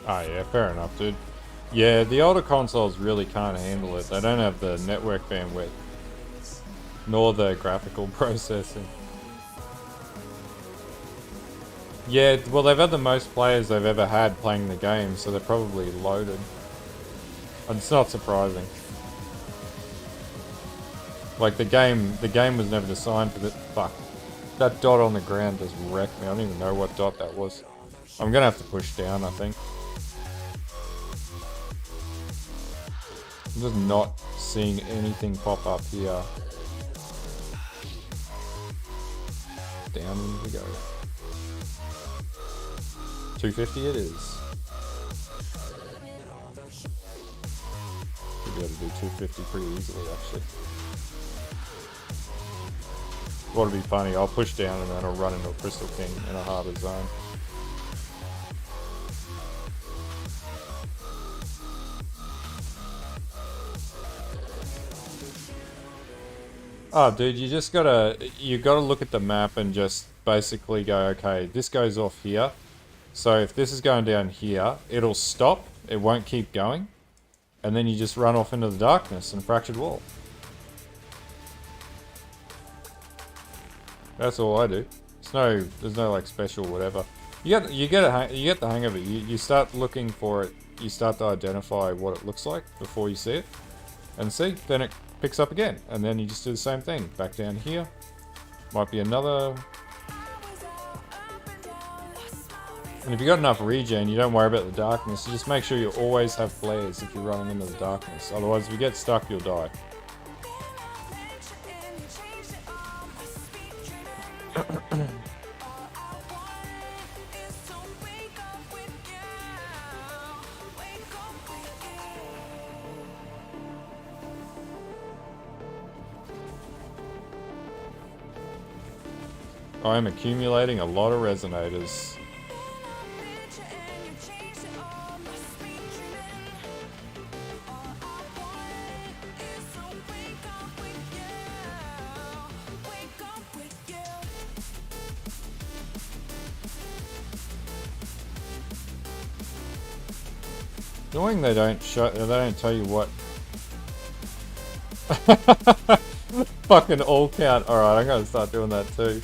Oh yeah, fair enough, dude. Yeah, the older consoles really can't handle it. They don't have the network bandwidth, nor the graphical processing. Yeah, well, they've had the most players they've ever had playing the game, so they're probably loaded. And it's not surprising. Like the game was never designed for the fuck. That dot on the ground just wrecked me. I don't even know what dot that was. I'm gonna have to push down, I think. I'm just not seeing anything pop up here. Down we go. 250 it is. Should be able to do 250 pretty easily, actually. What'll be funny, I'll push down and then I'll run into a Crystal King in a harder zone. Oh, dude, you gotta look at the map and just basically go, okay, this goes off here. So if this is going down here, it'll stop, it won't keep going. And then you just run off into the darkness and fractured wall. That's all I do. There's no like special whatever. You get the hang of it. You start looking for it. You start to identify what it looks like before you see it. And see, then it picks up again, and then you just do the same thing. Back down here, might be another. And if you got enough regen, you don't worry about the darkness. You just make sure you always have flares if you're running into the darkness. Otherwise, if you get stuck, you'll die. I am accumulating a lot of resonators. Annoying they don't tell you what. Fucking all count. Alright, I'm gonna start doing that too.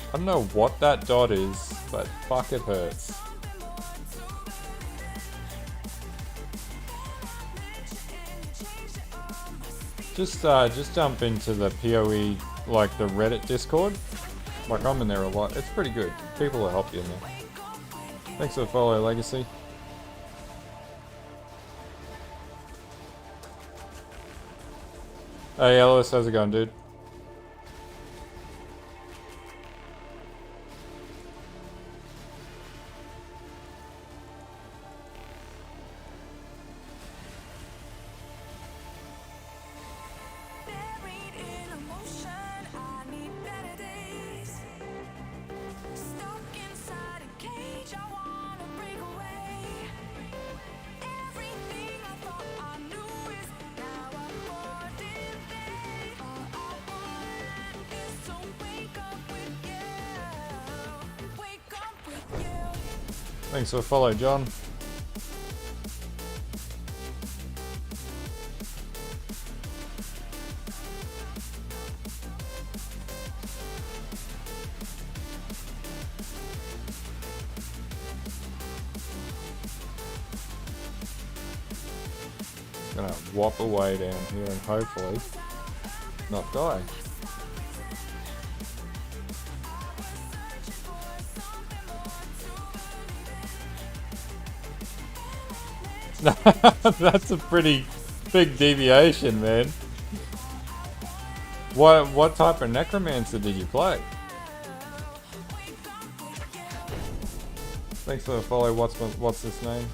I don't know what that dot is, but fuck, it hurts. Just jump into the PoE, like the Reddit Discord. Like, I'm in there a lot. It's pretty good. People will help you in there. Thanks for the follow, Legacy. Hey Ellis, how's it going, dude? Buried in emotion, I need better days. Stuck inside a cage, I wanna break away. Everything I thought I knew is now a more day. All I want is to wake up with you. Wake up with you. Thanks for the follow, John. Gonna whop away down here and hopefully not die. That's a pretty big deviation, man. What type of necromancer did you play? Thanks for the follow. What's this name?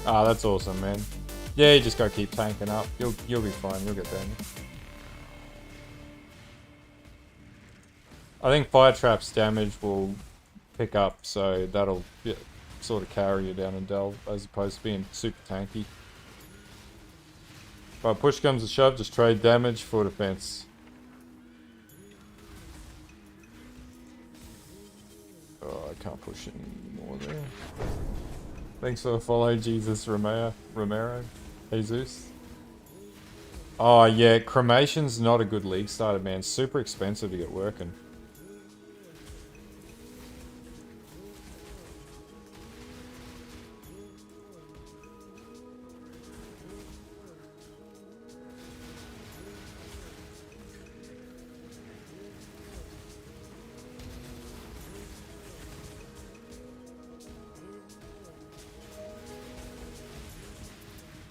Ah, that's awesome, man. Yeah, you just gotta keep tanking up. You'll be fine. You'll get damage. I think fire traps damage will pick up, so that'll sort of carry you down and delve as opposed to being super tanky. But push comes to shove, just trade damage for defense. Oh, I can't push any more there. Thanks for the follow, Jesus Romero. Jesus. Oh yeah, cremation's not a good league starter, man. Super expensive to get working.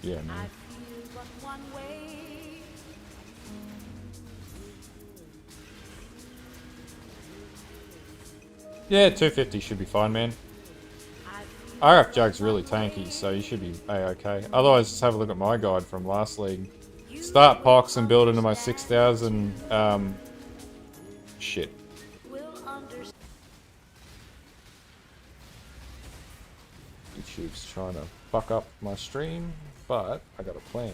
Yeah, man. I feel but one way. Yeah, 250 should be fine, man. RF Jug's really tanky, so you should be A-okay. Otherwise, just have a look at my guide from last league. Start Pox and build into my 6,000, shit. YouTube's trying to fuck up my stream, but I got a plan.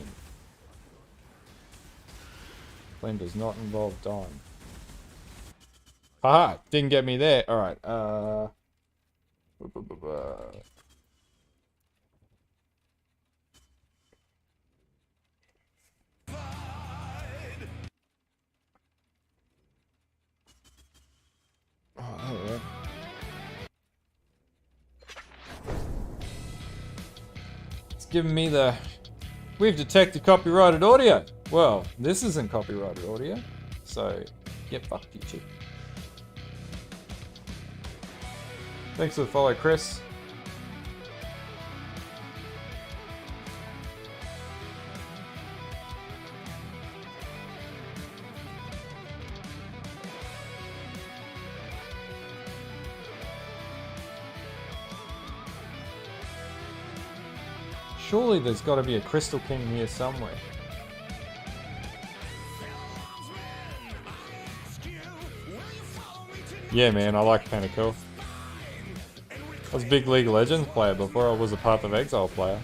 Plan does not involve dying. Haha, didn't get me there. Alright, Oh, yeah. It's giving me the... We've detected copyrighted audio. Well, this isn't copyrighted audio, so get fucked, YouTube. Thanks for the follow, Chris. Surely there's got to be a Crystal King here somewhere. Yeah, man, I like Pentacle. I was a big League of Legends player before I was a Path of Exile player.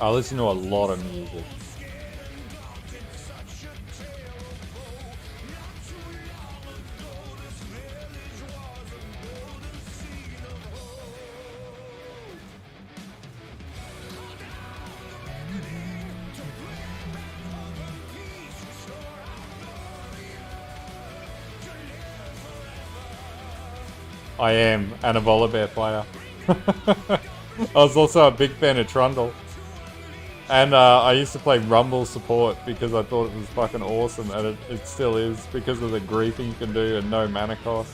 I listen to a lot of music. I am, and a Volibear player. I was also a big fan of Trundle. And I used to play Rumble support because I thought it was fucking awesome, and it still is because of the griefing you can do and no mana cost.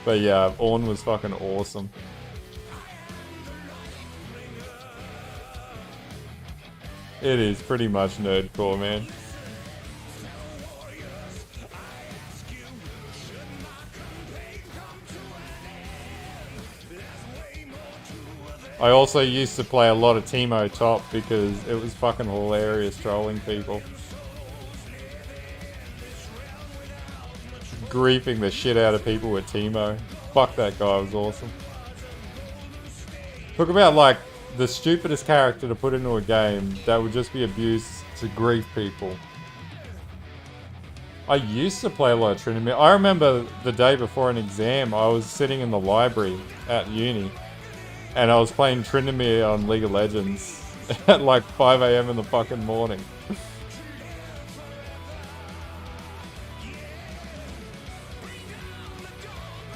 But yeah, Ornn was fucking awesome. It is pretty much nerdcore, man. I also used to play a lot of Teemo top because it was fucking hilarious trolling people. Griefing the shit out of people with Teemo. Fuck, that guy was awesome. Talk about like the stupidest character to put into a game that would just be abused to grief people. I used to play a lot of Trinity. I remember the day before an exam, I was sitting in the library at uni and I was playing Tryndamere on League of Legends at like 5 AM in the fucking morning.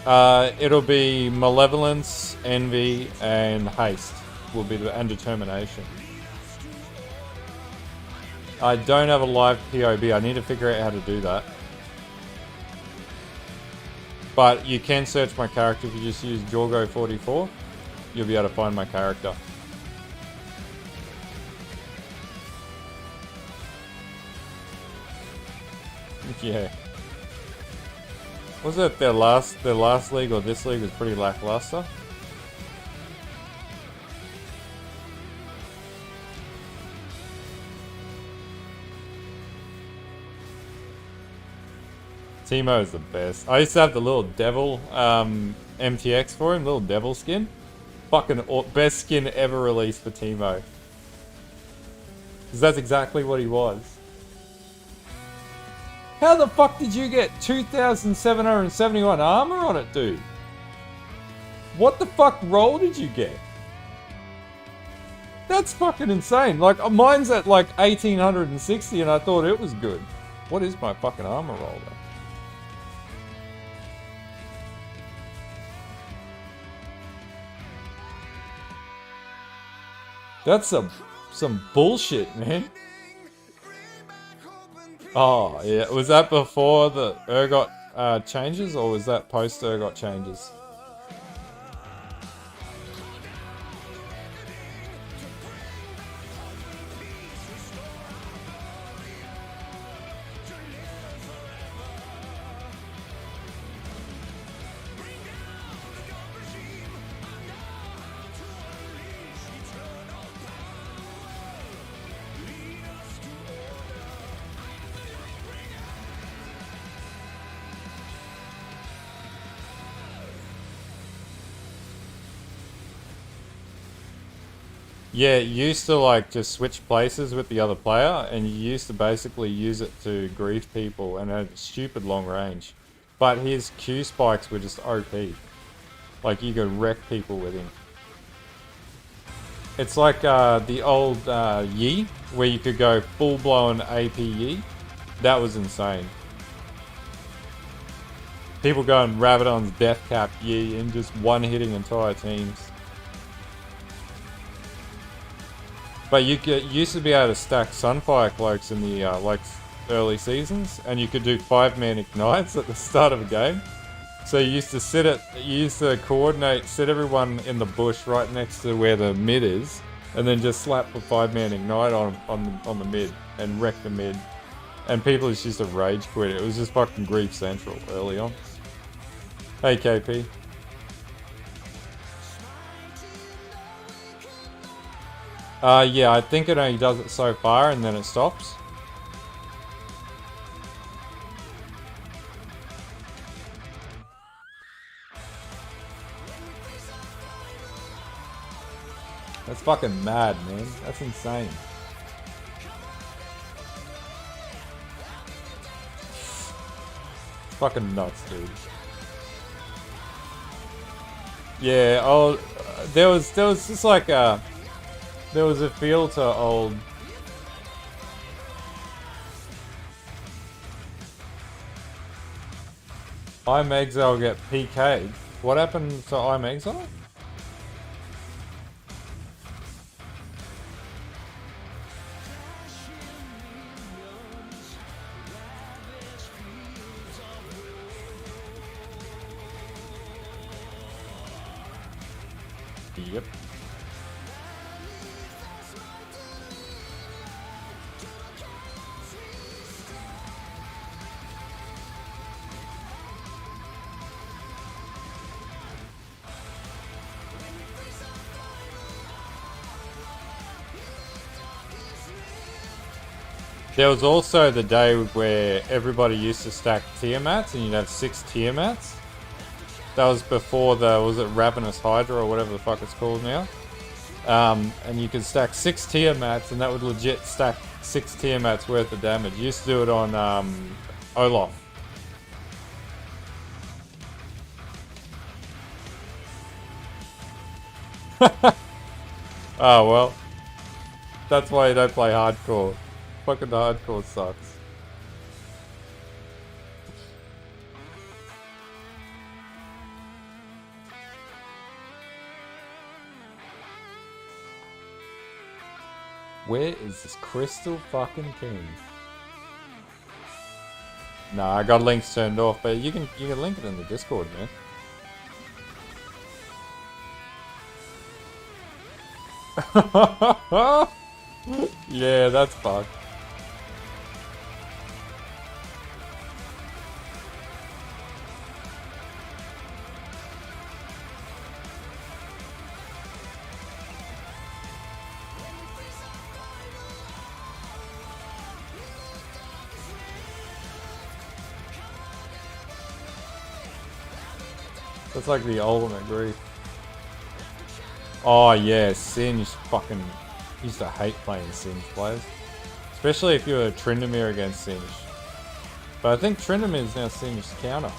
It'll be Malevolence, Envy, and Haste will be and Determination. I don't have a live POB. I need to figure out how to do that. But you can search my character if you just use Jorgo44. You'll be able to find my character. Yeah. Was it their last league or this league was pretty lackluster? Teemo is the best. I used to have the little devil MTX for him, little devil skin. Fucking best skin ever released for Teemo. Because that's exactly what he was. How the fuck did you get 2,771 armor on it, dude? What the fuck roll did you get? That's fucking insane. Like, mine's at like 1,860 and I thought it was good. What is my fucking armor roll though? That's some bullshit, man. Oh, yeah. Was that before the Urgot changes, or was that post Urgot changes? Yeah, you used to like just switch places with the other player, and you used to basically use it to grief people, and had stupid long range. But his Q spikes were just OP. Like you could wreck people with him. It's like the old Yi, where you could go full blown AP Yi. That was insane. People going Rabadon's Death Cap Yi and just one hitting entire teams. But you used to be able to stack Sunfire Cloaks in the like early seasons, and you could do 5-man ignites at the start of a game. So you used to coordinate, set everyone in the bush right next to where the mid is, and then just slap a 5-man ignite on the mid and wreck the mid. And people just used to rage quit. It was just fucking grief central early on. Hey KP. Yeah, I think it only does it so far and then it stops. That's fucking mad, man. That's insane. It's fucking nuts, dude. Yeah, oh, there was just like a... There was a feel to old I'm Exile get PK'd. What happened to I'm Exile? Yep. There was also the day where everybody used to stack Tiamats and you'd have 6 Tiamats. That was before the, was it Ravenous Hydra or whatever the fuck it's called now? And you could stack 6 Tiamats and that would legit stack 6 Tiamats worth of damage. You used to do it on Olaf. Oh well. That's why you don't play hardcore. Fucking hardcore sucks. Where is this Crystal fucking King? Nah, I got links turned off, but you can link it in the Discord, man. Yeah, that's fucked. That's like the ultimate grief. Oh yeah, Singe fucking used to hate playing Singe players. Especially if you were Tryndamere against Singe. But I think Tryndamere is now Singe's counter.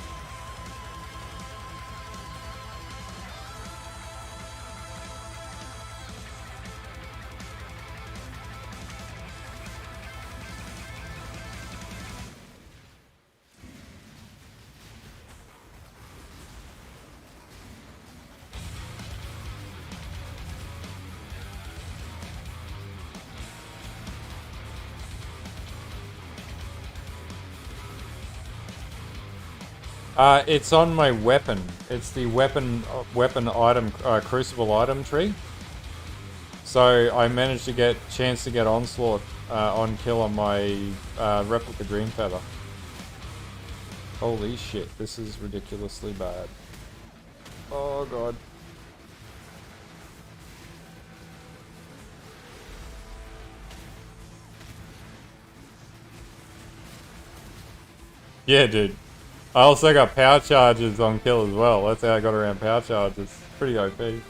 It's on my weapon. It's the weapon item, crucible item tree. So I managed to get chance to get onslaught on kill on my replica Dream Feather. Holy shit, this is ridiculously bad. Oh god. Yeah, dude. I also got power charges on kill as well. That's how I got around power charges. Pretty OP.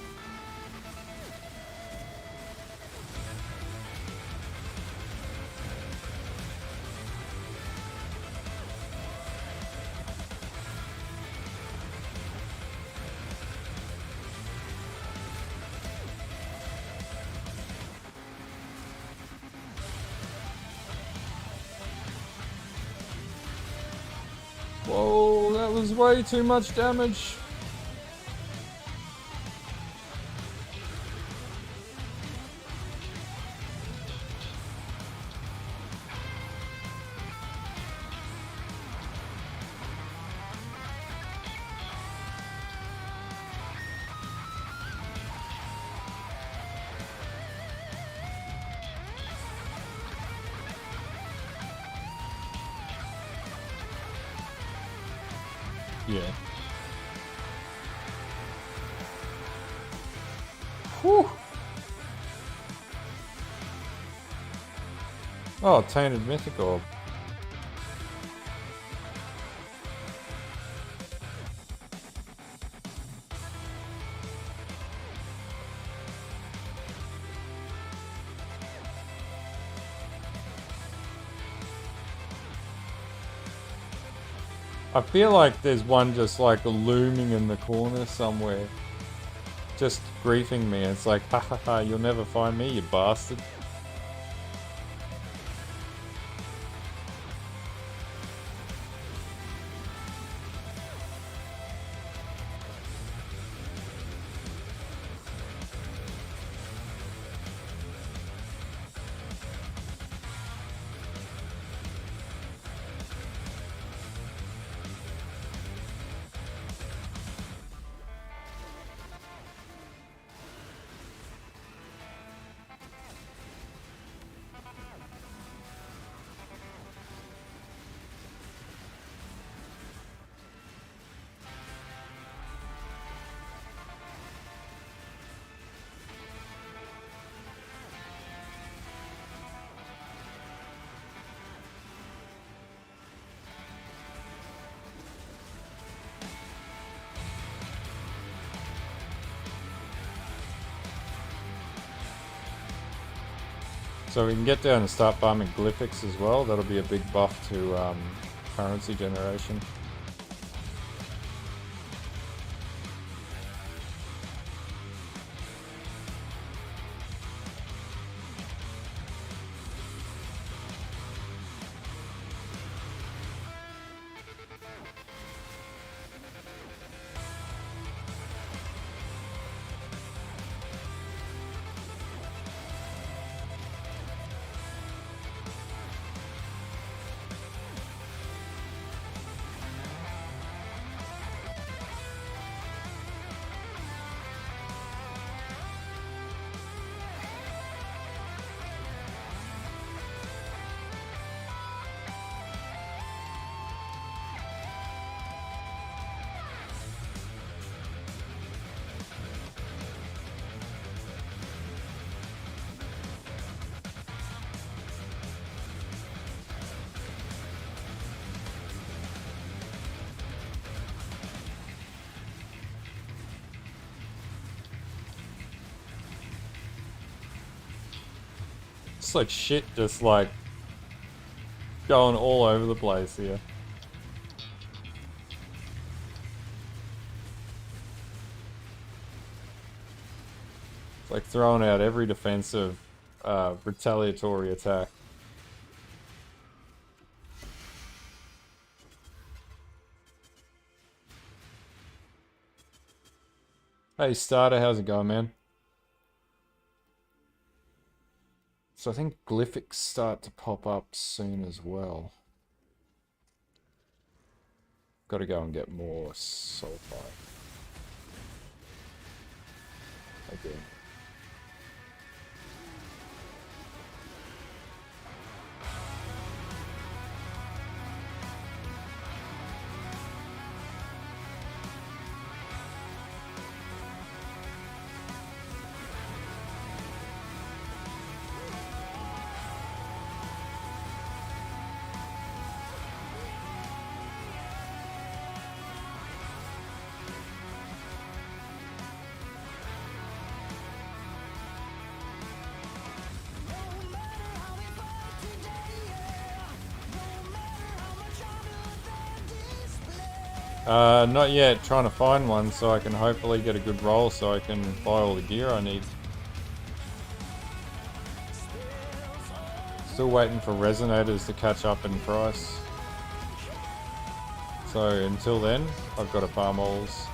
Whoa, that was way too much damage. Yeah. Whew. Oh, Tainted Mythic Orb. I feel like there's one just like looming in the corner somewhere. Just griefing me. It's like, ha ha ha, you'll never find me, you bastard. So we can get down and start farming glyphics as well. That'll be a big buff to currency generation. It's like shit just like going all over the place here. It's like throwing out every defensive retaliatory attack. Hey Starter, how's it going, man? So I think glyphics start to pop up soon as well. Gotta go and get more sulfite. Okay. Not yet. Trying to find one so I can hopefully get a good roll so I can buy all the gear I need. Still waiting for resonators to catch up in price. So until then, I've got to farm alls.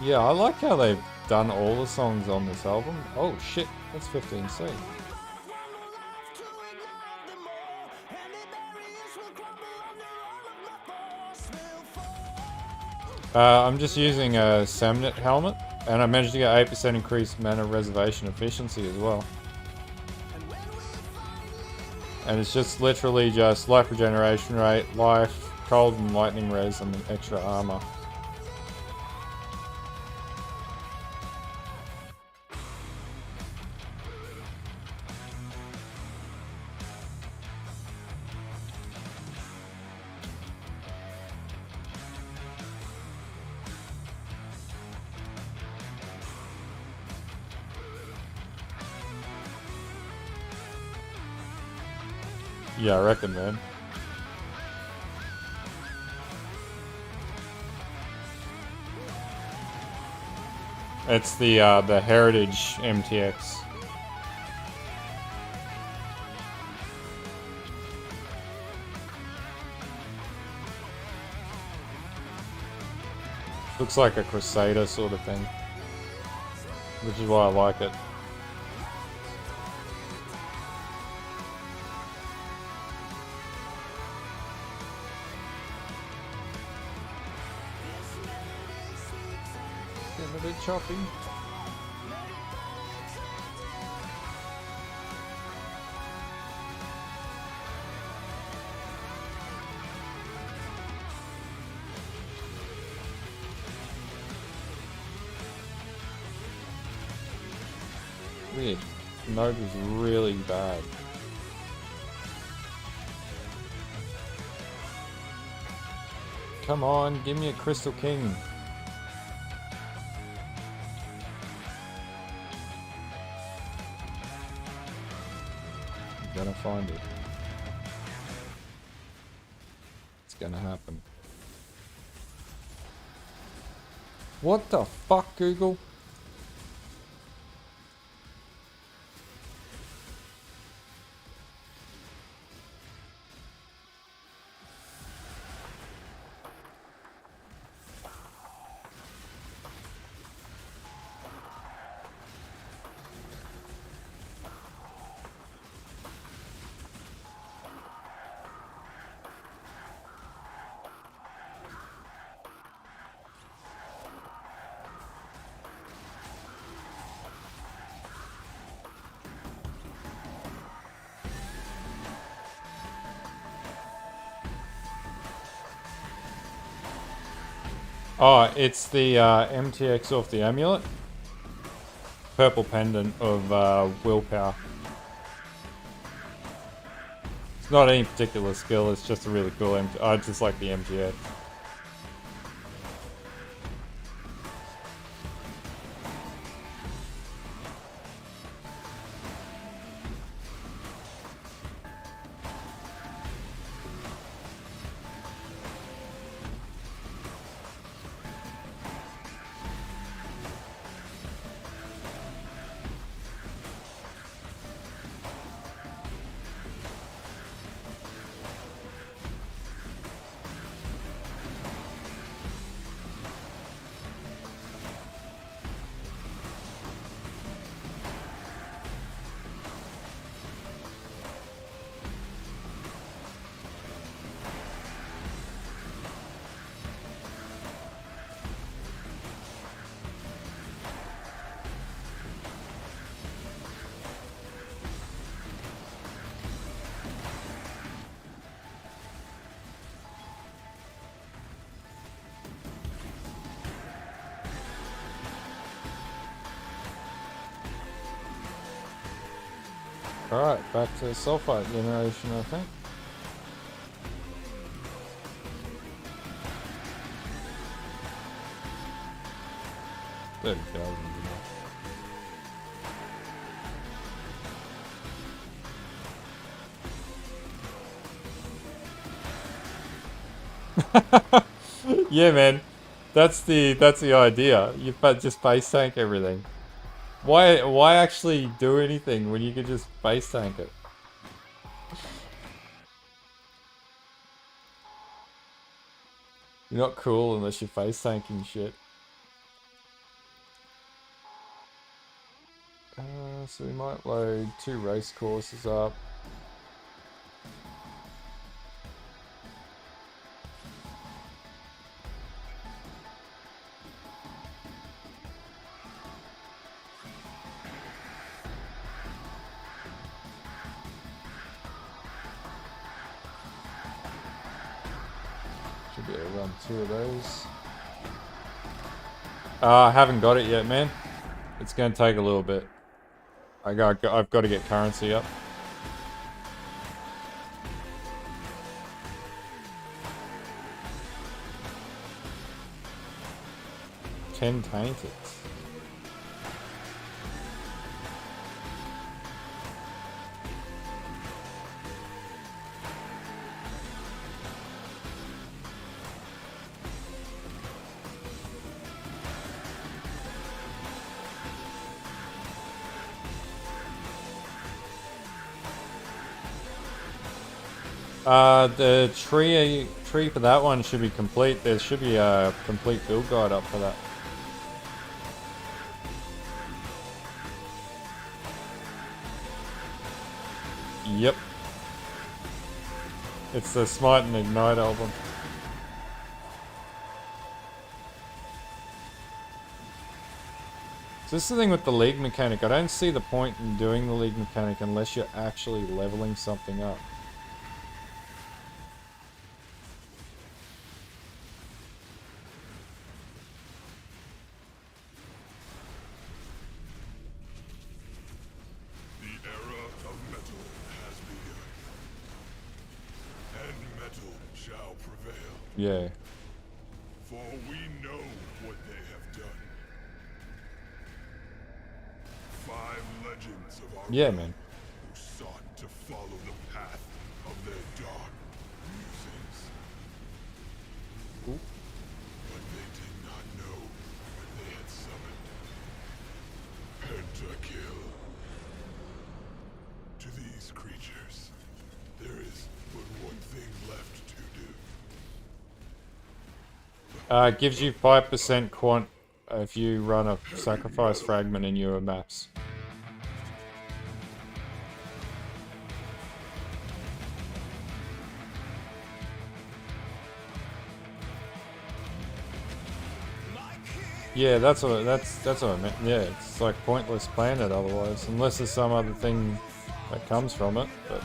Yeah, I like how they've done all the songs on this album. Oh shit, that's 15C. I'm just using a Samnet helmet, and I managed to get 8% increased mana reservation efficiency as well. And it's just literally just life regeneration rate, life, cold and lightning res, and extra armor. Yeah, I reckon, man. It's the Heritage MTX. Looks like a Crusader sort of thing, which is why I like it. Getting a bit choppy. Weird. Note is really bad. Come on, give me a Crystal King. I'm gonna find it. It's gonna happen. What the fuck, Google? Oh, it's the MTX off the amulet. Purple pendant of willpower. It's not any particular skill, it's just a really cool I just like the MTX. Alright, back to sulfite generation, I think. $30,000. Yeah, man. That's the idea. You just base tank everything. Why actually do anything when you could just base tank it? You're not cool unless you're face tanking shit. So we might load 2 race courses up. Should be able to run 2 of those. I haven't got it yet, man. It's gonna take a little bit. I've got to get currency up. Ten tainted. The tree for that one should be complete. There should be a complete build guide up for that. Yep. It's the Smite and Ignite album. So this is the thing with the league mechanic. I don't see the point in doing the league mechanic unless you're actually leveling something up. Yeah. For we know what they have done. 5 legends of our Yeah, realm man. who sought to follow the path of their dark musings. But they did not know what they had summoned. Pentakill. To these creatures, there is but one thing left to do. Gives you 5% quant if you run a sacrifice fragment in your maps. Yeah, that's what I meant. Yeah, it's like pointless playing it otherwise, unless there's some other thing that comes from it. But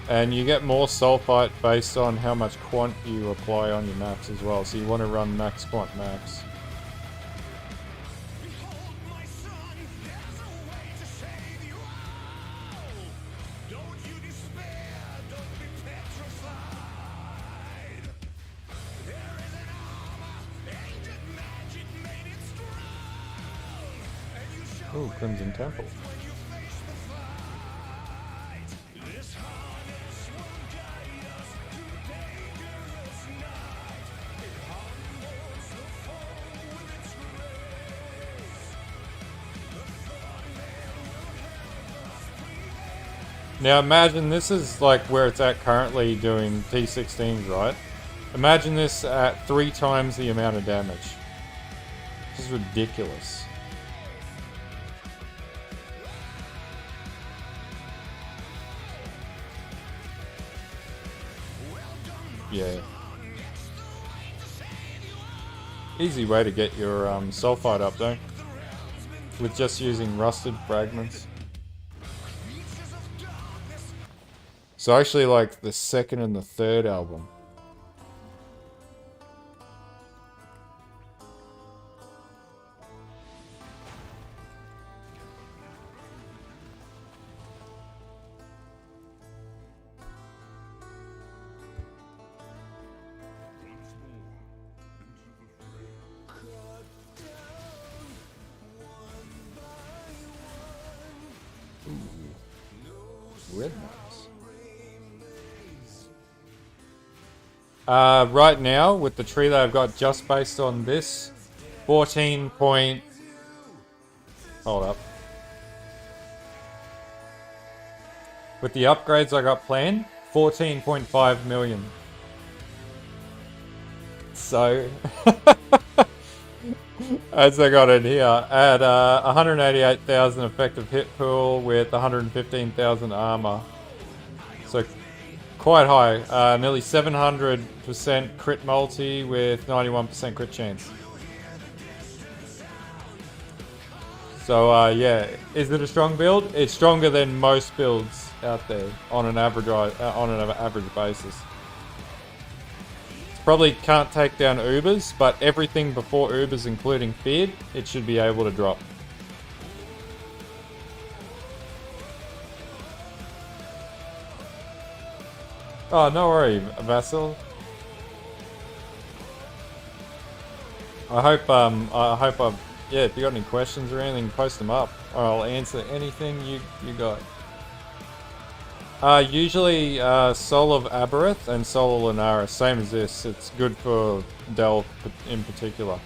and you get more sulfite based on how much quant you apply on your maps as well. So you want to run max quant maps. Behold, my son, there's a way to save you all. Don't you despair, don't be petrified. There is an armor, ancient magic made it strong. And you shall Ooh, Crimson Temple. when you face the fight. This harness will guide us through dangerous night. It humbles the foe with its grace. The thorn man will help us prevail. Now imagine this is like where it's at currently doing T16s, right? Imagine this at 3 times the amount of damage. This is ridiculous. Yeah. Easy way to get your sulfite up though. With just using rusted fragments. So actually like the second and the third album. Red ones. Right now, with the tree that I've got just based on this, 14 point... Hold up. With the upgrades I got planned, 14.5 million. So... as I got it here, at 188,000 effective hit pool with 115,000 armor. So quite high. Nearly 700% crit multi with 91% crit chance. So yeah, is it a strong build? It's stronger than most builds out there on an average basis. Probably can't take down Ubers, but everything before Ubers, including Feared, it should be able to drop. Oh, no worry, Vassal. I hope yeah, if you got any questions or anything, post them up. Or I'll answer anything you got. Usually Soul of Aberith and Soul of Lunara, same as this. It's good for Delve in particular.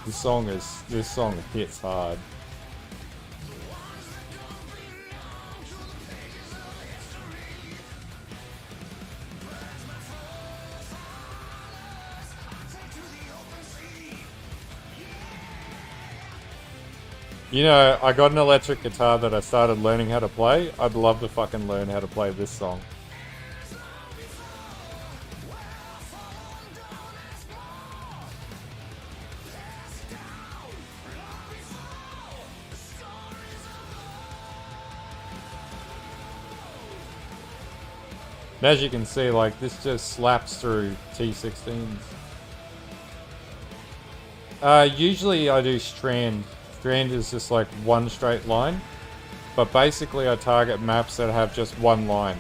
This song hits hard. You know, I got an electric guitar that I started learning how to play. I'd love to fucking learn how to play this song. And as you can see, like, this just slaps through T16s. Usually I do strand. Strand is just like one straight line. But basically I target maps that have just one line.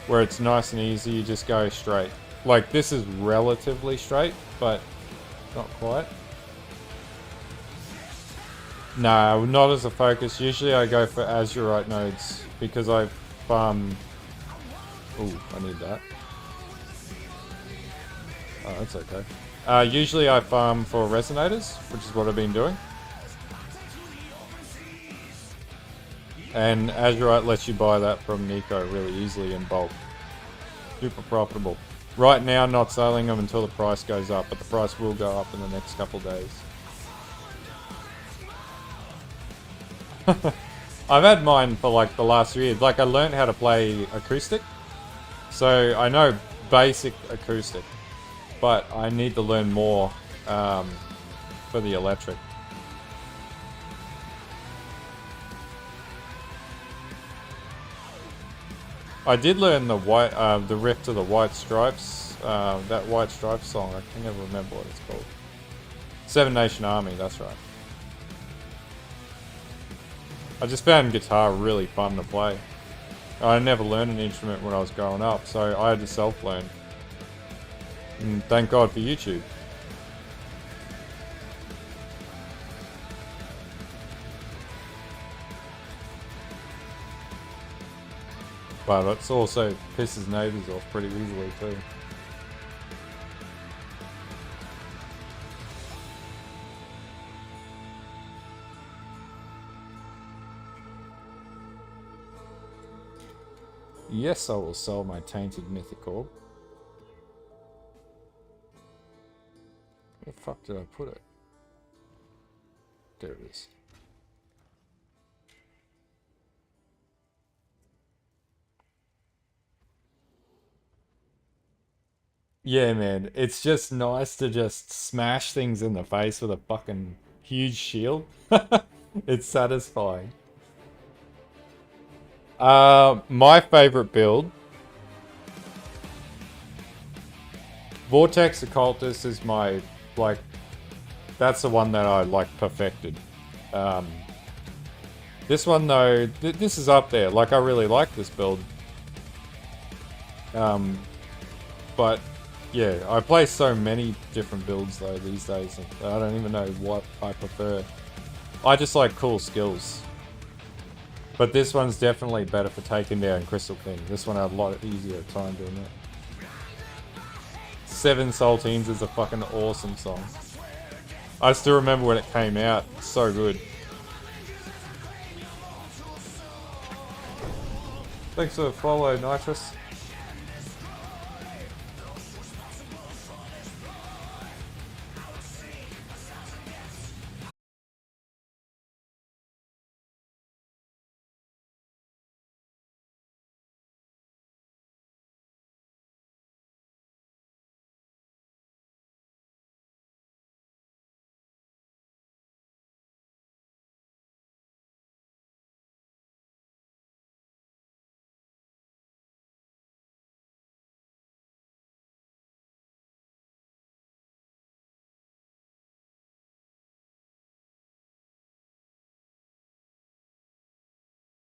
Where it's nice and easy, you just go straight. Like, this is relatively straight, but not quite. No, not as a focus. Usually I go for azurite nodes because I farm... Ooh, I need that. Oh, that's okay. Usually I farm for resonators, which is what I've been doing. And azurite lets you buy that from Nico really easily in bulk. Super profitable. Right now, not selling them until the price goes up, but the price will go up in the next couple days. I've had mine for like the last 3 years. Like, I learned how to play acoustic. So I know basic acoustic, but I need to learn more for the electric. I did learn the the riff to the White Stripes, that White Stripes song. I can never remember what it's called. Seven Nation Army, that's right. I just found guitar really fun to play. I never learned an instrument when I was growing up, so I had to self-learn. And thank God for YouTube. But it also pisses neighbours off pretty easily too. Yes, I will sell my tainted mythic orb. Where the fuck did I put it? There it is. Yeah, man, it's just nice to just smash things in the face with a fucking huge shield. It's satisfying. My favorite build, Vortex Occultist is my, like, that's the one that I, like, perfected. This one, though, this is up there. Like, I really like this build. But, yeah, I play so many different builds, though, these days. I don't even know what I prefer. I just like cool skills. But this one's definitely better for taking down Crystal King. This one had a lot easier time doing that. Seven Saltines is a fucking awesome song. I still remember when it came out. It's so good. Thanks for the follow, Nitrous.